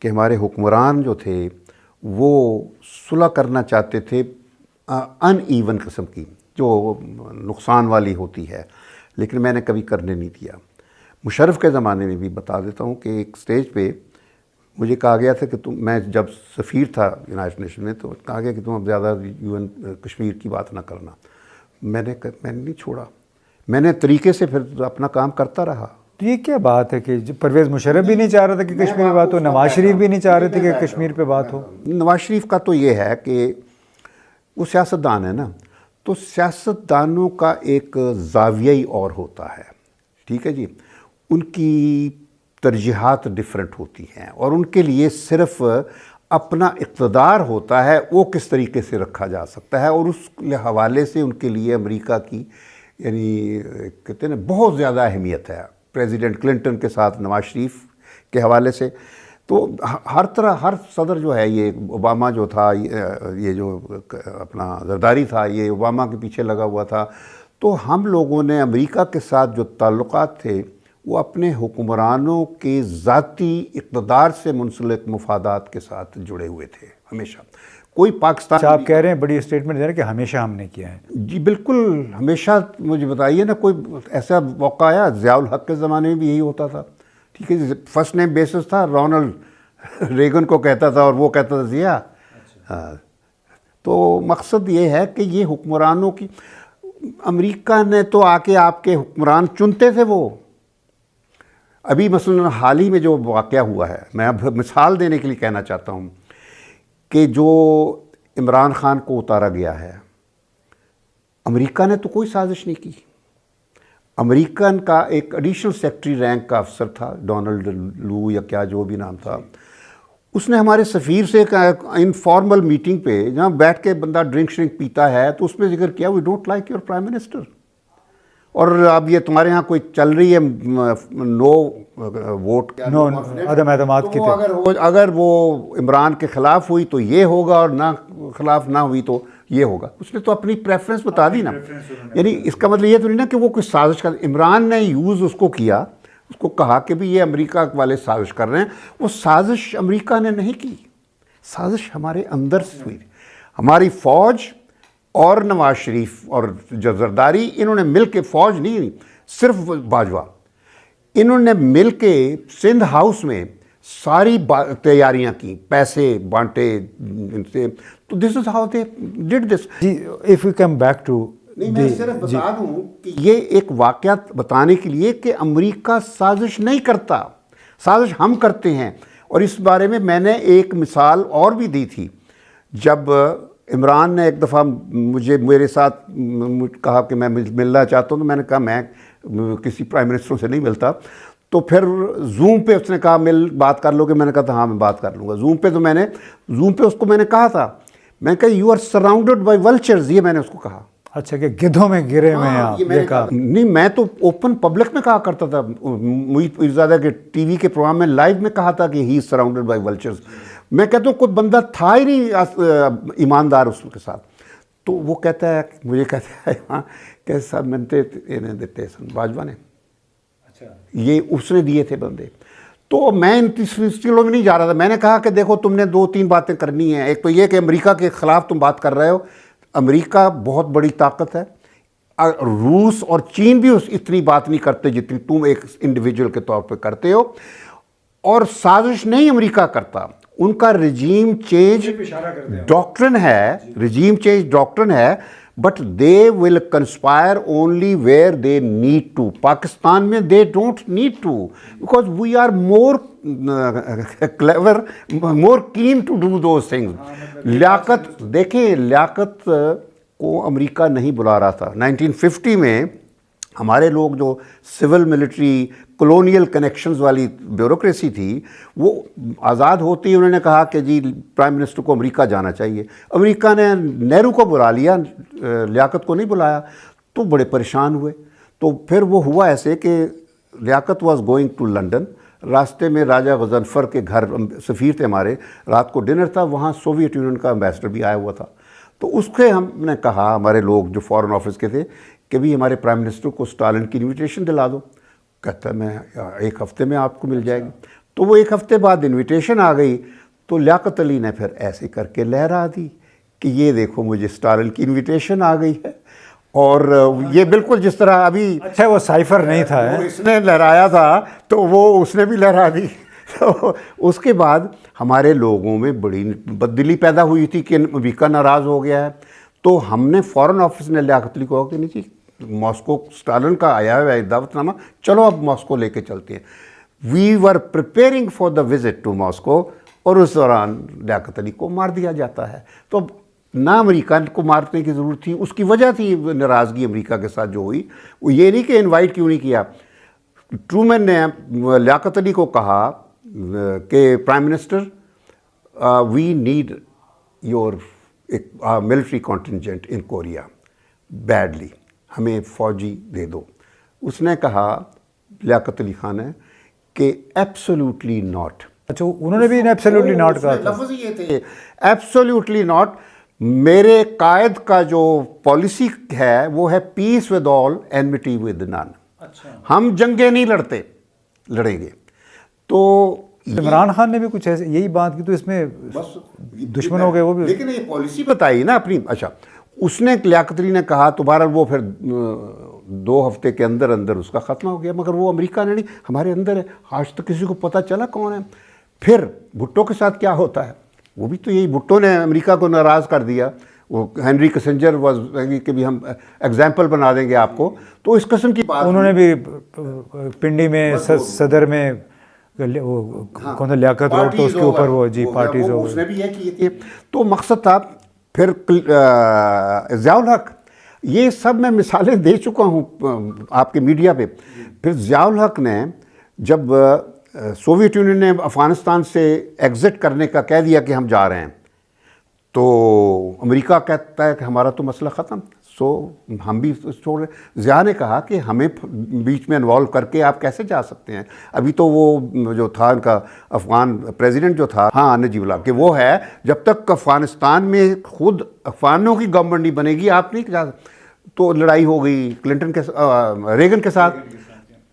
کہ ہمارے حکمران جو تھے وہ صلح کرنا چاہتے تھے ان ایون قسم کی، جو نقصان والی ہوتی ہے، لیکن میں نے کبھی کرنے نہیں دیا. مشرف کے زمانے میں بھی بتا دیتا ہوں کہ ایک سٹیج پہ مجھے کہا گیا تھا کہ میں جب سفیر تھا یونائٹڈ نیشن میں، تو کہا گیا کہ تم اب زیادہ کشمیر کی بات نہ کرنا. میں نے نہیں چھوڑا. میں نے طریقے سے پھر اپنا کام کرتا رہا. تو یہ کیا بات ہے کہ پرویز مشرف بھی نہیں چاہ رہا تھا کہ کشمیر پہ بات ہو، نواز شریف بھی نہیں چاہ رہے تھے کہ کشمیر پہ بات ہو؟ نواز شریف کا تو یہ ہے کہ وہ سیاستدان ہے نا، تو سیاستدانوں کا ایک زاویہ ہی اور ہوتا ہے. ٹھیک ہے جی. ان کی ترجیحات ڈیفرنٹ ہوتی ہیں، اور ان کے لیے صرف اپنا اقتدار ہوتا ہے وہ کس طریقے سے رکھا جا سکتا ہے، اور اس حوالے سے ان کے لیے امریکہ کی یعنی کہتے ہیں نا بہت زیادہ اہمیت ہے، پریزیڈنٹ کلنٹن کے ساتھ نواز شریف کے حوالے سے۔ تو ہر طرح ہر صدر جو ہے، یہ اوباما جو تھا، یہ جو اپنا زرداری تھا، یہ اوباما کے پیچھے لگا ہوا تھا۔ تو ہم لوگوں نے امریکہ کے ساتھ جو تعلقات تھے وہ اپنے حکمرانوں کے ذاتی اقتدار سے منسلک مفادات کے ساتھ جڑے ہوئے تھے ہمیشہ۔ کوئی پاکستان آپ کہہ رہے ہیں، بڑی اسٹیٹمنٹ دے رہے ہیں کہ ہمیشہ ہم نے کیا ہے۔ جی بالکل، ہمیشہ۔ مجھے بتائیے نا کوئی ایسا موقع آیا؟ ضیاء الحق کے زمانے میں بھی یہی ہوتا تھا، ٹھیک ہے، فرسٹ نیم بیسس تھا، رونلڈ ریگن کو کہتا تھا اور وہ کہتا تھا ضیاء۔ تو مقصد یہ ہے کہ یہ حکمرانوں کی، امریکہ نے تو آ کے آپ کے حکمران چنتے تھے وہ۔ ابھی مثلا حال ہی میں جو واقعہ ہوا ہے، میں اب مثال دینے کے لیے کہنا چاہتا ہوں کہ جو عمران خان کو اتارا گیا ہے، امریکہ نے تو کوئی سازش نہیں کی۔ امریکن کا ایک ایڈیشنل سیکرٹری رینک کا افسر تھا، ڈونلڈ لو یا کیا جو بھی نام تھا، اس نے ہمارے سفیر سے انفارمل میٹنگ پہ جہاں بیٹھ کے بندہ ڈرنک شرنک پیتا ہے تو اس میں ذکر کیا، we don't like your prime minister, اور اب یہ تمہارے ہاں کوئی چل رہی ہے نو ووٹ، نو عدم اعتماد کی، اگر وہ عمران کے خلاف ہوئی تو یہ ہوگا، اور نہ خلاف نہ ہوئی تو یہ ہوگا۔ اس نے تو اپنی پریفرنس بتا دی نا، یعنی اس کا مطلب یہ تو نہیں نا کہ وہ کوئی سازش کا، عمران نے یوز اس کو کیا، اس کو کہا کہ بھی یہ امریکہ والے سازش کر رہے ہیں۔ وہ سازش امریکہ نے نہیں کی، سازش ہمارے اندر سے ہوئی۔ ہماری فوج اور نواز شریف اور زرداری، انہوں نے مل کے، فوج نہیں صرف باجوہ، انہوں نے مل کے سندھ ہاؤس میں ساری تیاریاں کی، پیسے بانٹے ان سے۔ تو this is how they did this. جی if you come back to, میں صرف بتا دوں کہ یہ ایک واقعہ بتانے کے لیے کہ امریکہ سازش نہیں کرتا، سازش ہم کرتے ہیں۔ اور اس بارے میں نے ایک مثال اور بھی دی تھی، جب عمران نے ایک دفعہ میرے ساتھ کہا کہ میں ملنا چاہتا ہوں، تو میں نے کہا میں کسی پرائم منسٹر سے نہیں ملتا۔ تو پھر زوم پہ اس نے کہا بات کر لو گے؟ میں نے کہا تھا ہاں میں بات کر لوں گا زوم پہ۔ تو میں نے زوم پہ اس کو میں نے کہا تھا، میں نے کہا یو آر سراؤنڈڈ بائی ولچرز، یہ میں نے اس کو کہا۔ اچھا کہ گدھوں میں گرے ہوئے ہیں آپ، یہ کہا؟ نہیں، میں تو اوپن پبلک میں کہا کرتا تھا، محیط پیرزادہ کے ٹی وی کے پروگرام میں لائیو میں کہا تھا کہ ہی از سراؤنڈڈ بائی ولچرز۔ میں کہتا ہوں کوئی بندہ تھا ہی نہیں ایماندار اس کے ساتھ۔ تو وہ کہتا ہے، مجھے کہتا ہے ہاں کہ صاحب میں نے دیتے باجوہ نے، یہ اس نے دیے تھے بندے۔ تو میں ان چیزوں میں نہیں جا رہا تھا۔ میں نے کہا کہ دیکھو تم نے 2-3 باتیں کرنی ہیں، ایک تو یہ کہ امریکہ کے خلاف تم بات کر رہے ہو، امریکہ بہت بڑی طاقت ہے، روس اور چین بھی اتنی بات نہیں کرتے جتنی تم ایک انڈیویجول کے طور پہ کرتے ہو، اور سازش نہیں امریکہ کرتا، ان کا رجیم چینج ڈاکٹرن ہے، رجیم چینج ڈاکٹرن ہے، but they will conspire only where they need to. Pakistan میں they don't need to, because we are more clever, more keen to do those things. Liaquat دیکھیں، لیاقت کو امریکہ نہیں بلا رہا تھا۔ 1950 میں ہمارے لوگ جو سول ملٹری کلونیل کنیکشنز والی بیوروکریسی تھی، وہ آزاد ہوتی انہوں نے کہا کہ جی پرائم منسٹر کو امریکہ جانا چاہیے۔ امریکہ نے نہرو کو بلا لیا، لیاقت کو نہیں بلایا، تو بڑے پریشان ہوئے۔ تو پھر وہ ہوا ایسے کہ لیاقت واز گوئنگ ٹو لنڈن، راستے میں راجہ غضنفر کے گھر سفیر تھے ہمارے، رات کو ڈنر تھا، وہاں سوویت یونین کا ایمبیسڈر بھی آیا ہوا تھا۔ تو اس کے ہم نے کہا، ہمارے لوگ جو فارن آفس کے تھے، کہ بھی ہمارے پرائم منسٹر کو اسٹالن کی انویٹیشن دلا دو۔ کہتا ہے میں 1 ہفتے میں آپ کو مل جائے گی۔ تو وہ 1 ہفتے بعد انویٹیشن آ گئی، تو لیاقت علی نے پھر ایسے کر کے لہرا دی کہ یہ دیکھو مجھے اسٹالن کی انویٹیشن آ گئی ہے، اور یہ بالکل جس طرح ابھی اچھا وہ سائفر نہیں تھا، اس نے لہرایا تھا تو وہ اس نے بھی لہرا دی۔ تو اس کے بعد ہمارے لوگوں میں بڑی بددلی پیدا ہوئی تھی کہ امریکہ ناراض ہو گیا ہے۔ تو ہم نے فارن آفس نے لیاقت علی کو کہا کہ نہیں جی ماسکو اسٹالن کا آیا ہے دعوت نامہ، چلو اب ماسکو لے کے چلتے ہیں۔ We were preparing for the visit to Moscow, اور اس دوران لیاقت علی کو مار دیا جاتا ہے۔ تو نہ امریکہ کو مارنے کی ضرورت تھی، اس کی وجہ تھی ناراضگی امریکہ کے ساتھ جو ہوئی، وہ یہ نہیں کہ انوائٹ کیوں نہیں کیا۔ ٹرومین نے لیاقت علی کو کہا کہ prime minister we need your military contingent in Korea badly, ہمیں فوجی دے دو. اس نے کہا لیاقت علی خان نے کہ ایبسولوٹلی ناٹ. اچھا انہوں نے بھی ایبسلیوٹلی ناٹ کہا تھا. لفظ یہ تھے ایبسولوٹلی ناٹ. میرے قائد کا جو پالیسی ہے وہ ہے peace with all enmity with none. ہم جنگیں نہیں لڑیں گے. تو عمران خان نے بھی کچھ ایسے یہی بات کی, تو اس میں دشمن ہو گئے وہ بھی. لیکن یہ پالیسی بتائی نا اپنی. اچھا اس نے لیاقت علی نے کہا تو بہرحال وہ پھر 2 ہفتے کے اندر اس کا ختمہ ہو گیا. مگر وہ امریکہ نے نہیں, ہمارے اندر ہے. آج تک کسی کو پتہ چلا کون ہے. پھر بھٹو کے ساتھ کیا ہوتا ہے, وہ بھی تو یہی, بھٹو نے امریکہ کو ناراض کر دیا. وہ ہنری کسنجر واز کہ بھی ہم ایگزامپل بنا دیں گے آپ کو. تو اس قسم کی بات انہوں نے بھی پنڈی میں صدر میں کون سا لیاقت روڈ تو اس کے اوپر وہ جی پارٹیز ہو اس نے بھی یہ کی تھی. تو مقصد تھا. پھر ضیاء الحق, یہ سب میں مثالیں دے چکا ہوں آپ کے میڈیا پہ. پھر ضیاء الحق نے جب سوویت یونین نے افغانستان سے ایگزٹ کرنے کا کہہ دیا کہ ہم جا رہے ہیں, تو امریکہ کہتا ہے کہ ہمارا تو مسئلہ ختم, سو ہم بھی چھوڑ رہے. ضیاء نے کہا کہ ہمیں بیچ میں انوالو کر کے آپ کیسے جا سکتے ہیں. ابھی تو وہ جو تھا ان کا افغان پریزیڈنٹ جو تھا, ہاں نجیب اللہ, کہ وہ ہے جب تک افغانستان میں خود افغانوں کی گورنمنٹ نہیں بنے گی آپ نہیں جا. تو لڑائی ہو گئی کلنٹن کے ریگن کے ساتھ.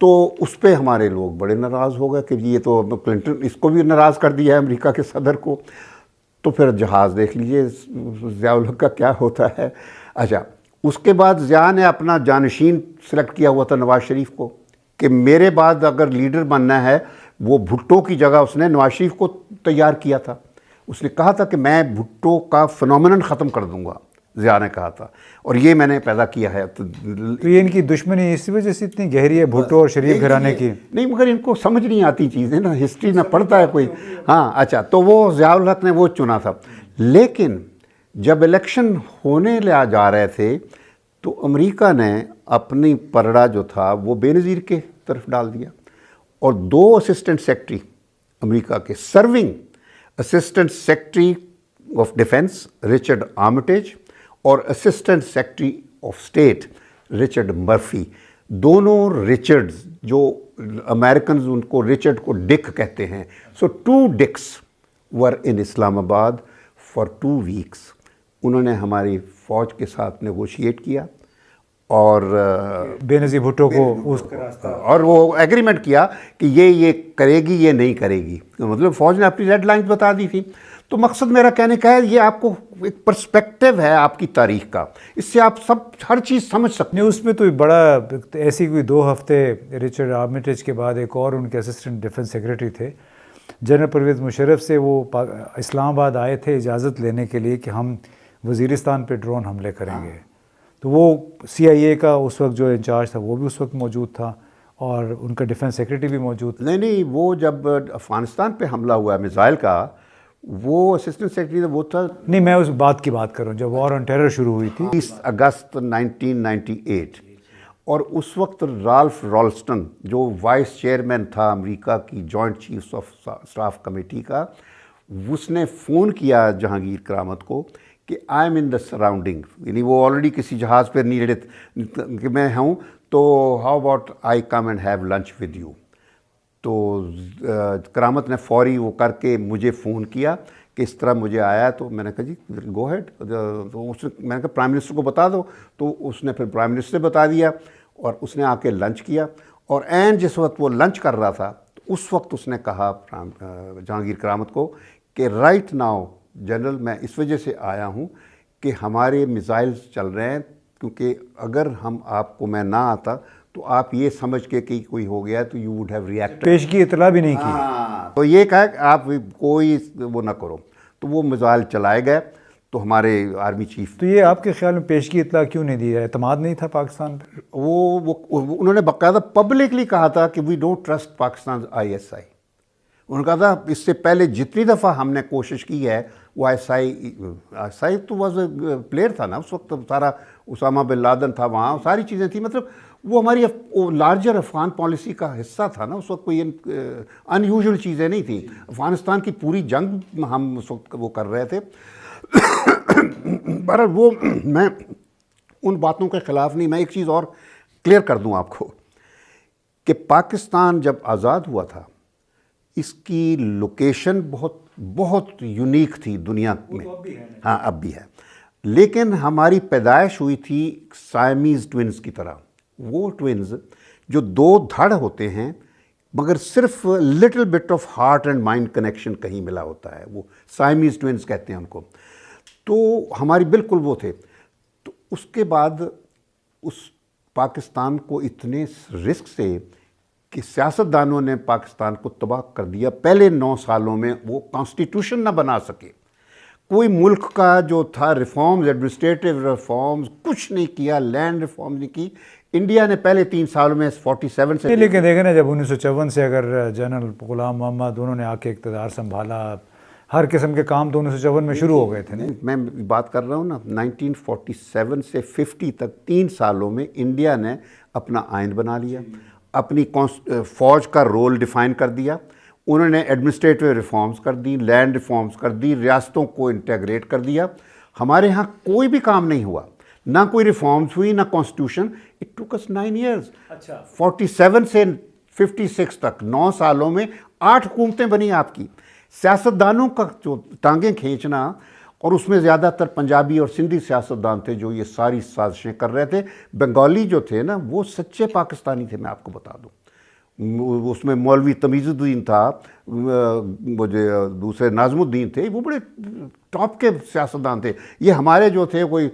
تو اس پہ ہمارے لوگ بڑے ناراض ہو گئے کہ یہ تو کلنٹن, اس کو بھی ناراض کر دیا ہے امریکہ کے صدر کو. تو پھر جہاز دیکھ لیجئے ضیاء الحق کا کیا ہوتا ہے. اچھا اس کے بعد ضیاء نے اپنا جانشین سلیکٹ کیا ہوا تھا نواز شریف کو, کہ میرے بعد اگر لیڈر بننا ہے. وہ بھٹو کی جگہ اس نے نواز شریف کو تیار کیا تھا. اس نے کہا تھا کہ میں بھٹو کا فنومینن ختم کر دوں گا, ضیاء نے کہا تھا, اور یہ میں نے پیدا کیا ہے. تو یہ ان کی دشمنی اسی وجہ سے اتنی گہری ہے بھٹو اور شریف گھرانے کی. نہیں مگر ان کو سمجھ نہیں آتی چیزیں نا, ہسٹری نہ پڑھتا ہے کوئی. ہاں اچھا, تو وہ ضیاء الحق نے وہ چنا تھا. لیکن جب الیکشن ہونے جا رہے تھے تو امریکہ نے اپنی پرڑا جو تھا وہ بے نظیر کے طرف ڈال دیا, اور 2 اسسٹنٹ سیکرٹری امریکہ کے, serving assistant secretary of defence Richard Armitage اور assistant secretary of state Richard Murphy, دونوں رچرڈز, جو امریکنز ان کو رچرڈ کو ڈک کہتے ہیں. سو 2 ڈکس ور ان اسلام آباد فار 2 ویکس. انہوں نے ہماری فوج کے ساتھ نیگوشیٹ کیا اور بے نظیر بھٹو کو اور وہ ایگریمنٹ کیا کہ یہ کرے گی, یہ نہیں کرے گی. مطلب فوج نے اپنی ریڈ لائنز بتا دی تھی. تو مقصد میرا کہنے کا ہے یہ آپ کو ایک پرسپیکٹیو ہے آپ کی تاریخ کا, اس سے آپ ہر چیز سمجھ سکتے ہیں. اس میں تو بڑا ایسی کوئی 2 ہفتے رچرڈ آرمیٹیج کے بعد ایک اور ان کے اسسٹنٹ ڈیفنس سیکرٹری تھے جنرل پرویز مشرف سے, وہ اسلام آباد آئے تھے اجازت لینے کے لیے کہ ہم وزیرستان پہ ڈرون حملے کریں گے. تو وہ CIA کا اس وقت جو انچارج تھا وہ بھی اس وقت موجود تھا, اور ان کا ڈیفنس سیکرٹری بھی موجود تھا. نہیں وہ جب افغانستان پہ حملہ ہوا ہے میزائل کا, وہ اسسٹنٹ سیکرٹری وہ تھا. نہیں میں اس بات کی بات کر رہا ہوں جب وار آن ٹیرر شروع ہوئی تھی 30 اگست 1998, اور اس وقت رالف رالسٹن جو وائس چیئرمین تھا امریکہ کی joint chiefs of staff committee کا, اس نے فون کیا جہانگیر کرامت کو کہ I am in the surrounding, یعنی وہ آلریڈی کسی جہاز پہ نہیں رہتے کہ میں ہوں, تو how about I come and have lunch with you. تو کرامت نے فوری وہ کر کے مجھے فون کیا کہ اس طرح مجھے آیا. تو میں نے کہا جی گو ہیڈ. تو میں نے کہا پرائم منسٹر کو بتا دو. تو اس نے پھر پرائم منسٹر سے بتا دیا, اور اس نے آ کے لنچ کیا. اور عین جس وقت وہ لنچ کر رہا تھا اس وقت اس نے کہا جہانگیر کرامت کو کہ رائٹ ناؤ جنرل, میں اس وجہ سے آیا ہوں کہ ہمارے میزائلز چل رہے ہیں, کیونکہ اگر ہم آپ کو میں نہ آتا تو آپ یہ سمجھ کے کہ کوئی ہو گیا تو یو ووڈ ہیو ریئیکٹ. پیشگی اطلاع بھی نہیں کی. تو یہ کہا کہ آپ کوئی وہ نہ کرو. تو وہ میزائل چلائے گئے. تو ہمارے آرمی چیف, تو یہ آپ کے خیال میں پیشگی اطلاع کیوں نہیں دی ہے؟ اعتماد نہیں تھا پاکستان پہ؟ وہ انہوں نے باقاعدہ پبلکلی کہا تھا کہ we don't trust Pakistan ISI. انہوں نے کہا تھا اس سے پہلے جتنی دفعہ ہم نے کوشش کی ہے وہ ISI تو واز اے پلیئر تھا نا اس وقت, سارا اسامہ بن لادن تھا وہاں, ساری چیزیں تھیں. مطلب وہ ہماری لارجر افغان پالیسی کا حصہ تھا نا. اس وقت کوئی ان یوزول چیزیں نہیں تھیں. افغانستان کی پوری جنگ ہم اس وقت وہ کر رہے تھے. بہرحال وہ میں ان باتوں کے خلاف نہیں. میں ایک چیز اور کلیئر کر دوں آپ کو کہ پاکستان جب آزاد ہوا تھا اس کی لوکیشن بہت بہت یونیک تھی دنیا میں. ہاں اب بھی ہے. لیکن ہماری پیدائش ہوئی تھی سائمیز ٹوئنز کی طرح. وہ ٹوئنز جو دو دھڑ ہوتے ہیں مگر صرف little bit of heart and mind connection کہیں ملا ہوتا ہے. وہ سائمیز ٹوئنز کہتے ہیں ان کو. تو ہماری بالکل وہ تھے. تو اس کے بعد اس پاکستان کو اتنے رسک سے کہ سیاستدانوں نے پاکستان کو تباہ کر دیا. پہلے 9 سالوں میں وہ کانسٹیٹیوشن نہ بنا سکے. کوئی ملک کا جو تھا ریفارمز، ایڈمنسٹریٹو ریفارمز کچھ نہیں کیا، لینڈ ریفارمز نہیں کی. انڈیا نے پہلے 3 سالوں میں 47 سے. لیکن دیکھیں نا، جب 1954 سے اگر جنرل غلام محمد انہوں نے آ کے اقتدار سنبھالا، ہر قسم کے کام تو 1954 میں شروع ہو گئے تھے. میں بات کر رہا ہوں نا 1947 سے 50 تک 3 سالوں میں انڈیا نے اپنا آئین بنا لیا، اپنی فوج کا رول ڈیفائن کر دیا. انہوں نے ایڈمنسٹریٹو ریفارمز کر دی، لینڈ ریفارمز کر دی، ریاستوں کو انٹیگریٹ کر دیا. ہمارے ہاں کوئی بھی کام نہیں ہوا، نہ کوئی ریفارمز ہوئی نہ constitution. It took us 9 years. 47 سے 56 تک 9 سالوں میں 8 حکومتیں بنی آپ کی. سیاستدانوں کا جو ٹانگیں کھینچنا، اور اس میں زیادہ تر پنجابی اور سندھی سیاستدان تھے جو یہ ساری سازشیں کر رہے تھے. بنگالی جو تھے نا وہ سچے پاکستانی تھے. میں آپ کو بتا دوں اس میں مولوی تمیز الدین تھا، وہ جو دوسرے ناظم الدین تھے، وہ بڑے ٹاپ کے سیاستدان تھے. یہ ہمارے جو تھے کوئی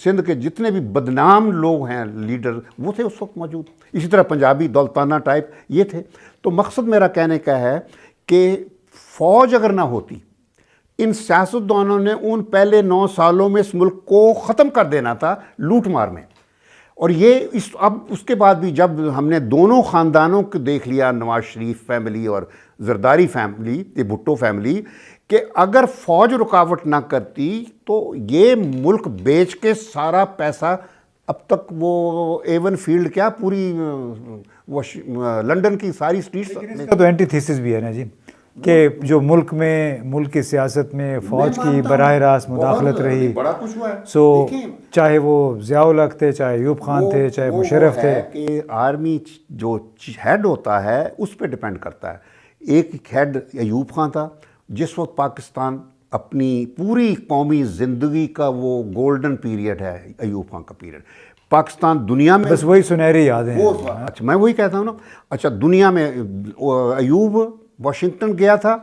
سندھ کے جتنے بھی بدنام لوگ ہیں لیڈر وہ تھے اس وقت موجود. اسی طرح پنجابی دولتانہ ٹائپ یہ تھے. تو مقصد میرا کہنے کا ہے کہ فوج اگر نہ ہوتی، ان سیاستدانوں نے ان پہلے 9 سالوں میں اس ملک کو ختم کر دینا تھا لوٹ مار میں. اور یہ اب اس کے بعد بھی جب ہم نے دونوں خاندانوں کو دیکھ لیا، نواز شریف فیملی اور زرداری فیملی، یہ بھٹو فیملی، کہ اگر فوج رکاوٹ نہ کرتی تو یہ ملک بیچ کے سارا پیسہ اب تک وہ ایون فیلڈ کیا پوری لنڈن کی ساری سٹریٹس. اس کا تو اینٹی تھیسس بھی ہے نا جی، کہ جو ملک کی سیاست میں فوج کی براہ راست مداخلت رہی. بڑا کچھ ہوا ہے. سو چاہے وہ ضیاء الحق تھے، چاہے ایوب خان تھے، چاہے مشرف تھے. کہ آرمی جو ہیڈ ہوتا ہے اس پہ ڈیپینڈ کرتا ہے. ایک ہیڈ ایوب خان تھا جس وقت پاکستان اپنی پوری قومی زندگی کا وہ گولڈن پیریڈ ہے ایوب خان کا پیریڈ. پاکستان دنیا میں بس وہی سنہری یادیں ہیں. اچھا میں وہی کہتا ہوں نا. اچھا دنیا میں ایوب واشنگٹن گیا تھا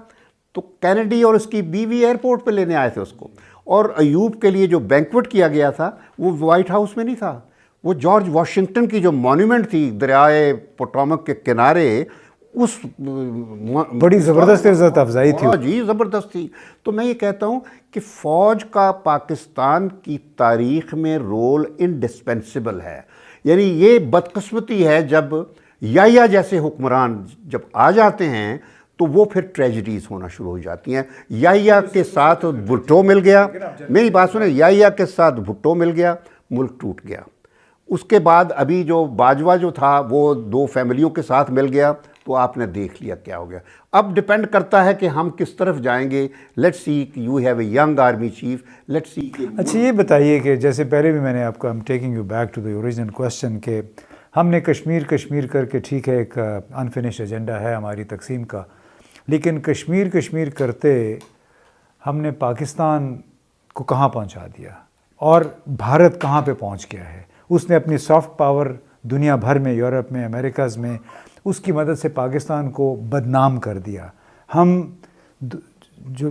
تو کینیڈی اور اس کی بیوی ایئرپورٹ پہ لینے آئے تھے اس کو. اور ایوب کے لیے جو بینکوٹ کیا گیا تھا وہ وائٹ ہاؤس میں نہیں تھا، وہ جارج واشنگٹن کی جو مانیومنٹ تھی دریائے پوٹامک کے کنارے، اس بڑی زبردست عزت افزائی تھی. جی زبردست تھی. تو میں یہ کہتا ہوں کہ فوج کا پاکستان کی تاریخ میں رول انڈسپینسیبل ہے. یعنی یہ بدقسمتی ہے جب یا جیسے حکمران جب آ جاتے ہیں تو وہ پھر ٹریجڈیز ہونا شروع ہو جاتی ہیں. یا کے ساتھ بھٹو مل گیا، میری بات سنیں، یا کے ساتھ بھٹو مل گیا، ملک ٹوٹ گیا. اس کے بعد ابھی جو باجوہ جو تھا وہ 2 فیملیوں کے ساتھ مل گیا تو آپ نے دیکھ لیا کیا ہو گیا. اب ڈیپینڈ کرتا ہے کہ ہم کس طرف جائیں گے. Let's see you have a young army chief. Let's see. اچھا یہ بتائیے کہ جیسے پہلے بھی میں نے آپ کو am taking you back to the original question کہ ہم نے کشمیر کر کے، ٹھیک ہے ایک انفنشڈ ایجنڈا ہے ہماری تقسیم کا، لیکن کشمیر کرتے ہم نے پاکستان کو کہاں پہنچا دیا اور بھارت کہاں پہ پہنچ گیا ہے. اس نے اپنی سافٹ پاور دنیا بھر میں، یورپ میں، امریکاز میں، اس کی مدد سے پاکستان کو بدنام کر دیا. ہم جو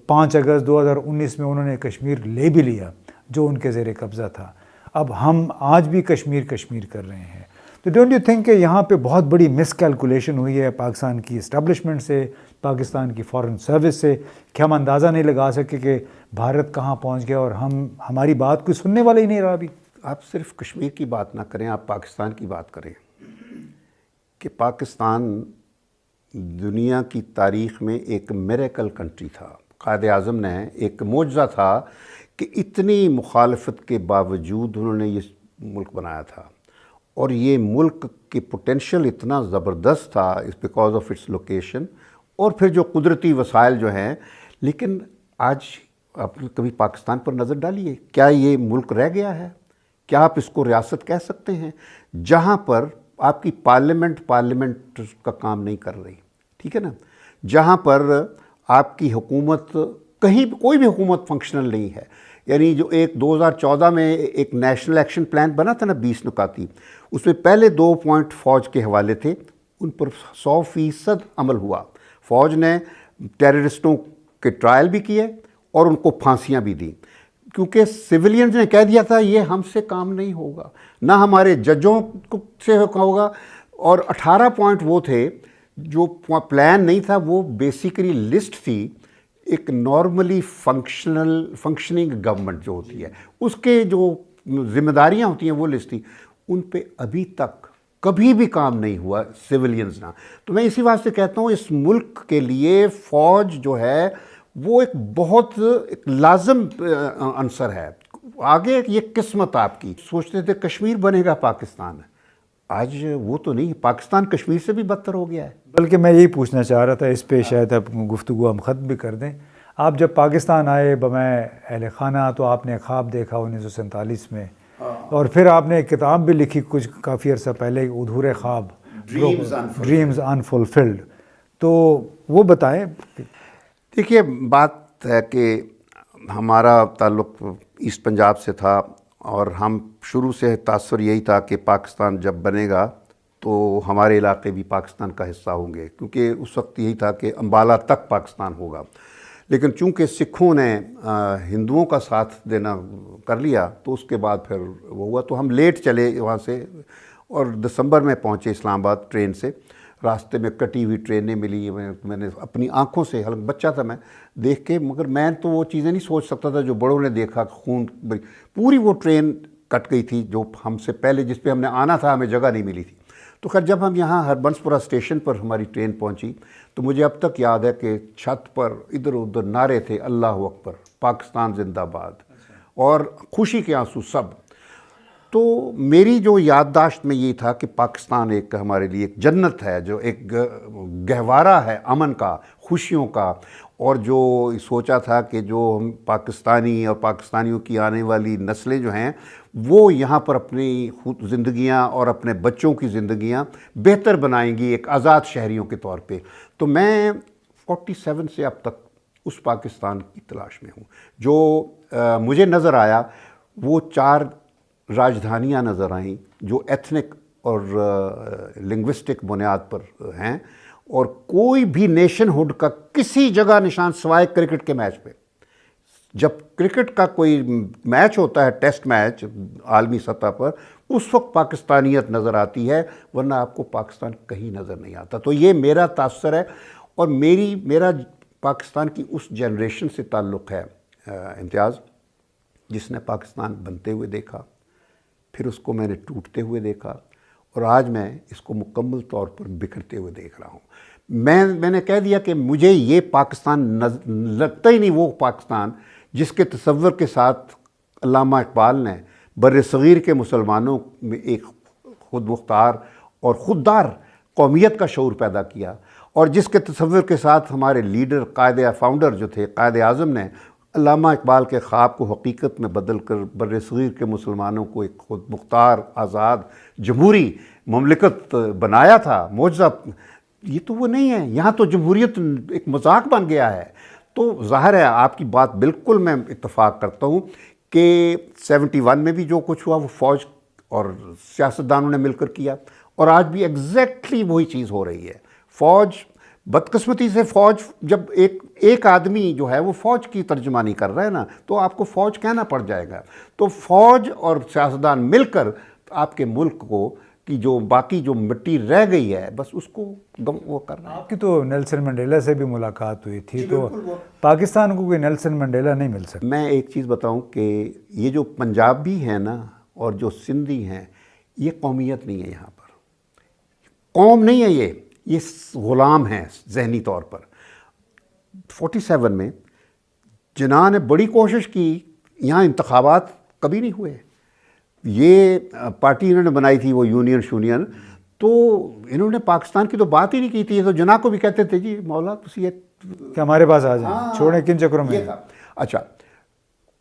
5 اگست 2019 میں انہوں نے کشمیر لے بھی لیا جو ان کے زیر قبضہ تھا. اب ہم آج بھی کشمیر کر رہے ہیں. تو ڈونٹ یو تھنک کہ یہاں پہ بہت بڑی مس کیلکولیشن ہوئی ہے پاکستان کی اسٹیبلشمنٹ سے، پاکستان کی فارن سروس سے، کہ ہم اندازہ نہیں لگا سکے کہ بھارت کہاں پہنچ گیا اور ہماری بات کوئی سننے والا ہی نہیں رہا. ابھی آپ صرف کشمیر کی بات نہ کریں، آپ پاکستان کی بات کریں کہ پاکستان دنیا کی تاریخ میں ایک میریکل کنٹری تھا. قائد اعظم نے ایک معجزہ تھا کہ اتنی مخالفت کے باوجود انہوں نے یہ ملک بنایا تھا. اور یہ ملک کی پوٹینشیل اتنا زبردست تھا اس بیکاز آف اٹس لوکیشن اور پھر جو قدرتی وسائل جو ہیں. لیکن آج آپ کبھی پاکستان پر نظر ڈالیے, کیا یہ ملک رہ گیا ہے؟ کیا آپ اس کو ریاست کہہ سکتے ہیں جہاں پر آپ کی پارلیمنٹ کا کام نہیں کر رہی؟ ٹھیک ہے نا, جہاں پر آپ کی حکومت کہیں کوئی بھی حکومت فنکشنل نہیں ہے. یعنی جو ایک 2014 میں ایک نیشنل ایکشن پلان بنا تھا نا 20 نکاتی, اس میں پہلے 2 پوائنٹ فوج کے حوالے تھے, ان پر 100% عمل ہوا. فوج نے ٹیررسٹوں کے ٹرائل بھی کیے اور ان کو پھانسیاں بھی دیں, کیونکہ سویلینز نے کہہ دیا تھا یہ ہم سے کام نہیں ہوگا, نہ ہمارے ججوں سے ہوگا. اور 18 پوائنٹ وہ تھے جو پلان نہیں تھا, وہ بیسیکلی لسٹ تھی ایک نارملی فنکشننگ گورنمنٹ جو ہوتی ہے اس کے جو ذمہ داریاں ہوتی ہیں وہ لسٹ تھی. ان پہ ابھی تک کبھی بھی کام نہیں ہوا سویلینز نہ. تو میں اسی واسطے کہتا ہوں اس ملک کے لیے فوج جو ہے وہ ایک بہت ایک لازم عنصر ہے. آگے یہ قسمت آپ کی, سوچتے تھے کشمیر بنے گا پاکستان, آج وہ تو نہیں, پاکستان کشمیر سے بھی بدتر ہو گیا ہے. بلکہ میں یہی پوچھنا چاہ رہا تھا, اس پہ شاید اب گفتگو ہم ختم بھی کر دیں. آپ جب پاکستان آئے بمیں اہل خانہ تو آپ نے خواب دیکھا 1947 میں, اور پھر آپ نے ایک کتاب بھی لکھی کچھ کافی عرصہ پہلے, ادھورے خواب, ڈریمز انفلفلڈ. تو وہ بتائیں. دیکھیے بات ہے کہ ہمارا تعلق ایسٹ پنجاب سے تھا اور ہم شروع سے تاثر یہی تھا کہ پاکستان جب بنے گا تو ہمارے علاقے بھی پاکستان کا حصہ ہوں گے, کیونکہ اس وقت یہی تھا کہ امبالہ تک پاکستان ہوگا. لیکن چونکہ سکھوں نے ہندوؤں کا ساتھ دینا کر لیا تو اس کے بعد پھر وہ ہوا, تو ہم لیٹ چلے وہاں سے اور دسمبر میں پہنچے اسلام آباد ٹرین سے. راستے میں کٹی ہوئی ٹرینیں ملی, میں نے اپنی آنکھوں سے, بچہ تھا میں, دیکھ کے, مگر میں تو وہ چیزیں نہیں سوچ سکتا تھا جو بڑوں نے دیکھا. خون پوری وہ ٹرین کٹ گئی تھی جو ہم سے پہلے جس پہ ہم نے آنا تھا, ہمیں جگہ نہیں ملی تھی. تو خیر جب ہم یہاں ہربنس پورہ اسٹیشن پر ہماری ٹرین پہنچی تو مجھے اب تک یاد ہے کہ چھت پر ادھر ادھر نعرے تھے, اللہ اکبر, پاکستان زندہ باد, اور خوشی کے آنسو سب. تو میری جو یادداشت میں یہ تھا کہ پاکستان ایک ہمارے لیے ایک جنت ہے, جو ایک گہوارہ ہے امن کا, خوشیوں کا. اور جو سوچا تھا کہ جو ہم پاکستانی اور پاکستانیوں کی آنے والی نسلیں جو ہیں وہ یہاں پر اپنی زندگیاں اور اپنے بچوں کی زندگیاں بہتر بنائیں گی ایک آزاد شہریوں کے طور پہ. تو میں 47 سے اب تک اس پاکستان کی تلاش میں ہوں. جو مجھے نظر آیا وہ 4 راجدھانیاں نظر آئیں جو ایتھنک اور لنگوسٹک بنیاد پر ہیں, اور کوئی بھی نیشن ہوڈ کا کسی جگہ نشان سوائے کرکٹ کے میچ پہ. جب کرکٹ کا کوئی میچ ہوتا ہے, ٹیسٹ میچ عالمی سطح پر, اس وقت پاکستانیت نظر آتی ہے, ورنہ آپ کو پاکستان کہیں نظر نہیں آتا. تو یہ میرا تاثر ہے اور میرا پاکستان کی اس جنریشن سے تعلق ہے امتیاز, جس نے پاکستان بنتے ہوئے دیکھا, پھر اس کو میں نے ٹوٹتے ہوئے دیکھا, اور آج میں اس کو مکمل طور پر بکھرتے ہوئے دیکھ رہا ہوں. میں نے کہہ دیا کہ مجھے یہ پاکستان لگتا ہی نہیں وہ پاکستان جس کے تصور کے ساتھ علامہ اقبال نے بر صغیر کے مسلمانوں میں ایک خود مختار اور خوددار قومیت کا شعور پیدا کیا, اور جس کے تصور کے ساتھ ہمارے لیڈر فاؤنڈر جو تھے قائد اعظم نے علامہ اقبال کے خواب کو حقیقت میں بدل کر بر صغیر کے مسلمانوں کو ایک خود مختار, آزاد, جمہوری مملکت بنایا تھا. معجزہ یہ تو وہ نہیں ہے. یہاں تو جمہوریت ایک مذاق بن گیا ہے. تو ظاہر ہے آپ کی بات بالکل میں اتفاق کرتا ہوں کہ 71 میں بھی جو کچھ ہوا وہ فوج اور سیاستدانوں نے مل کر کیا, اور آج بھی ایگزیکٹلی وہی چیز ہو رہی ہے. فوج بدقسمتی سے فوج جب ایک آدمی جو ہے وہ فوج کی ترجمانی کر رہا ہے نا, تو آپ کو فوج کہنا پڑ جائے گا. تو فوج اور سیاستدان مل کر آپ کے ملک کو کی جو باقی جو مٹی رہ گئی ہے بس اس کو وہ کر رہا ہے. آپ کی تو نیلسن منڈیلا سے بھی ملاقات ہوئی تھی, تو پاکستان کو کوئی نیلسن منڈیلا نہیں مل سکتا. میں ایک چیز بتاؤں کہ یہ جو پنجابی ہیں نا اور جو سندھی ہیں, یہ قومیت نہیں ہے, یہاں پر قوم نہیں ہے, یہ غلام ہیں ذہنی طور پر. 47 میں جناح نے بڑی کوشش کی, یہاں انتخابات کبھی نہیں ہوئے, یہ پارٹی انہوں نے بنائی تھی وہ یونین، تو انہوں نے پاکستان کی تو بات ہی نہیں کی تھی. یہ تو جناح کو بھی کہتے تھے جی مولا تسی کہ ہمارے پاس آ جائیں، چھوڑیں کن چکروں میں. یہ تھا. اچھا،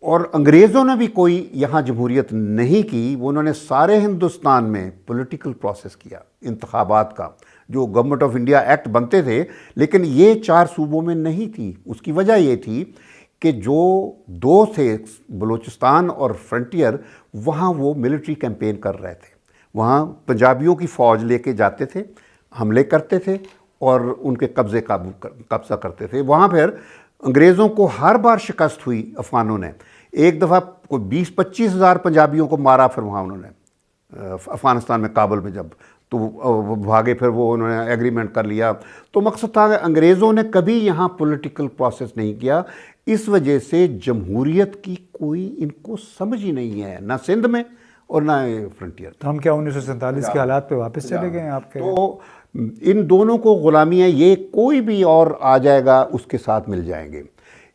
اور انگریزوں نے بھی کوئی یہاں جمہوریت نہیں کی. وہ انہوں نے سارے ہندوستان میں پولیٹیکل پروسیس کیا انتخابات کا، جو گورنمنٹ آف انڈیا ایکٹ بنتے تھے، لیکن یہ 4 صوبوں میں نہیں تھی. اس کی وجہ یہ تھی کہ جو 2 تھے بلوچستان اور فرنٹیئر، وہاں وہ ملٹری کیمپین کر رہے تھے. وہاں پنجابیوں کی فوج لے کے جاتے تھے، حملے کرتے تھے اور ان کے قبضہ کرتے تھے. وہاں پھر انگریزوں کو ہر بار شکست ہوئی. افغانوں نے ایک دفعہ کوئی 20-25 ہزار پنجابیوں کو مارا. پھر وہاں انہوں نے افغانستان میں کابل میں جب تو وہ بھاگے، پھر وہ انہوں نے ایگریمنٹ کر لیا. تو مقصد تھا کہ انگریزوں نے کبھی یہاں پولیٹیکل پروسیس نہیں کیا. اس وجہ سے جمہوریت کی کوئی ان کو سمجھ ہی نہیں ہے، نہ سندھ میں اور نہ فرنٹیئر. تو ہم کیا 1947 کے حالات پہ واپس چلے گئے ہیں آپ کے؟ تو ان دونوں کو غلامی ہے. یہ کوئی بھی اور آ جائے گا اس کے ساتھ مل جائیں گے.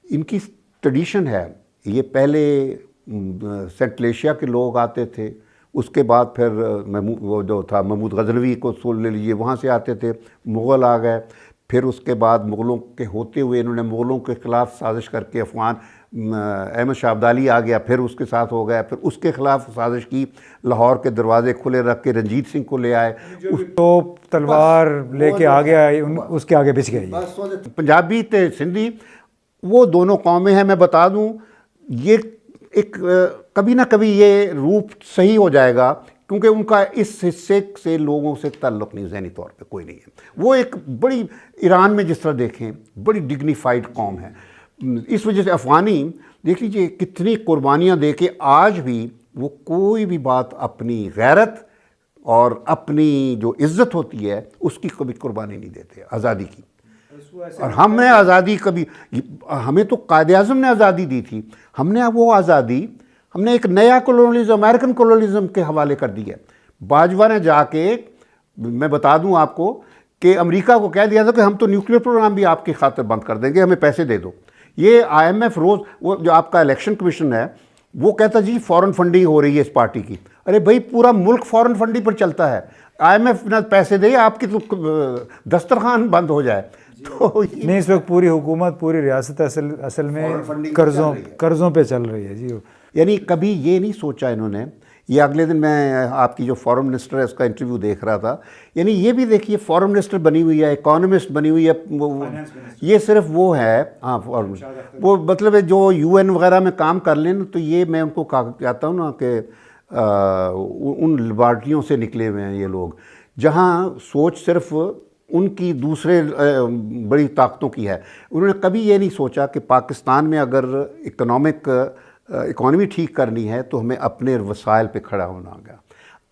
ان کی ٹریڈیشن ہے. یہ پہلے سینٹرل ایشیا کے لوگ آتے تھے، اس کے بعد پھر وہ جو تھا محمود غزنوی کو لے لیجیے، وہاں سے آتے تھے. مغل آ گئے، پھر اس کے بعد مغلوں کے ہوتے ہوئے انہوں نے مغلوں کے خلاف سازش کر کے احمد شاہ ابدالی آ گیا، پھر اس کے ساتھ ہو گیا. پھر اس کے خلاف سازش کی، لاہور کے دروازے کھلے رکھ کے رنجیت سنگھ کو لے آئے. توپ تلوار لے کے آگے آئے، اس کے آگے بچ گئے. پنجابی تے سندھی وہ دونوں قومیں ہیں. میں بتا دوں یہ ایک کبھی نہ کبھی یہ روپ صحیح ہو جائے گا، کیونکہ ان کا اس حصے سے لوگوں سے تعلق نہیں، ذہنی طور پہ کوئی نہیں ہے. وہ ایک بڑی ایران میں جس طرح دیکھیں بڑی ڈگنیفائڈ قوم ہے. اس وجہ سے افغانی دیکھ لیجئے کتنی قربانیاں دے کے آج بھی وہ کوئی بھی بات اپنی غیرت اور اپنی جو عزت ہوتی ہے اس کی کبھی قربانی نہیں دیتے آزادی کی. اور ہم نے آزادی کبھی، ہمیں تو قائد اعظم نے آزادی دی تھی. ہم نے وہ آزادی ہم نے ایک نیا کولونیلزم، امریکن کولونیلزم کے حوالے کر دی ہے. باجوہ نے جا کے، میں بتا دوں آپ کو کہ امریکہ کو کہہ دیا تھا کہ ہم تو نیوکلیر پروگرام بھی آپ کی خاطر بند کر دیں گے، ہمیں پیسے دے دو. یہ IMF روز وہ جو آپ کا الیکشن کمیشن ہے وہ کہتا جی فورن فنڈنگ ہو رہی ہے اس پارٹی کی. ارے بھائی پورا ملک فورن فنڈنگ پر چلتا ہے. IMF نہ پیسے دے، آپ کی تو دسترخوان بند ہو جائے. تو نہیں، اس وقت پوری حکومت، پوری ریاست اصل میں قرضوں پہ چل رہی ہے جی. یعنی کبھی یہ نہیں سوچا انہوں نے. یہ اگلے دن میں آپ کی جو فارن منسٹر ہے اس کا انٹرویو دیکھ رہا تھا. یعنی یہ بھی دیکھیے فارن منسٹر بنی ہوئی ہے، اکانومسٹ بنی ہوئی ہے. یہ صرف وہ ہے، ہاں وہ مطلب ہے جو UN وغیرہ میں کام کر لیں تو یہ میں ان کو کہتا ہوں نا کہ ان لیبارٹریوں سے نکلے ہوئے ہیں یہ لوگ، جہاں سوچ صرف ان کی دوسرے بڑی طاقتوں کی ہے. انہوں نے کبھی یہ نہیں سوچا کہ پاکستان میں اگر اکانومی ٹھیک کرنی ہے تو ہمیں اپنے وسائل پہ کھڑا ہونا ہوگا،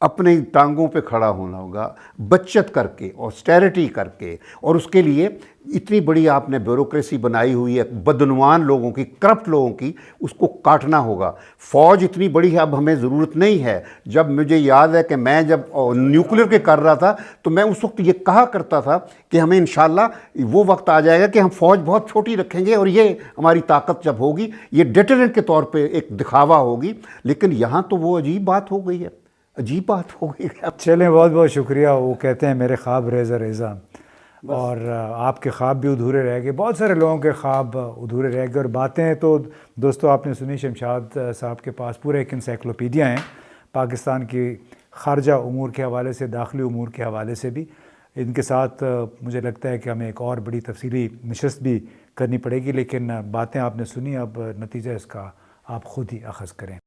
اپنے ٹانگوں پہ کھڑا ہونا ہوگا، بچت کر کے، آسٹیرٹی کر کے. اور اس کے لیے اتنی بڑی آپ نے بیوروکریسی بنائی ہوئی ہے بدعنوان لوگوں کی، کرپٹ لوگوں کی، اس کو کاٹنا ہوگا. فوج اتنی بڑی ہے اب ہمیں ضرورت نہیں ہے. جب مجھے یاد ہے کہ میں جب نیوکلیر کے کر رہا تھا تو میں اس وقت یہ کہا کرتا تھا کہ ہمیں انشاءاللہ وہ وقت آ جائے گا کہ ہم فوج بہت چھوٹی رکھیں گے اور یہ ہماری طاقت جب ہوگی یہ ڈیٹرنٹ کے طور پہ ایک دکھاوا ہوگی. لیکن یہاں تو وہ عجیب بات ہو گئی ہے، عجیب بات ہو گئی ہے. چلیں، بہت بہت شکریہ. وہ کہتے ہیں میرے خواب ریزہ ریزہ، اور آپ کے خواب بھی ادھورے رہ گئے، بہت سارے لوگوں کے خواب ادھورے رہ گئے. اور باتیں تو دوستو آپ نے سنی، شمشاد صاحب کے پاس پورے ایک انسائکلوپیڈیا ہیں پاکستان کی خارجہ امور کے حوالے سے، داخلی امور کے حوالے سے بھی. ان کے ساتھ مجھے لگتا ہے کہ ہمیں ایک اور بڑی تفصیلی نشست بھی کرنی پڑے گی، لیکن باتیں آپ نے سنی، اب نتیجہ اس کا آپ خود ہی اخذ کریں.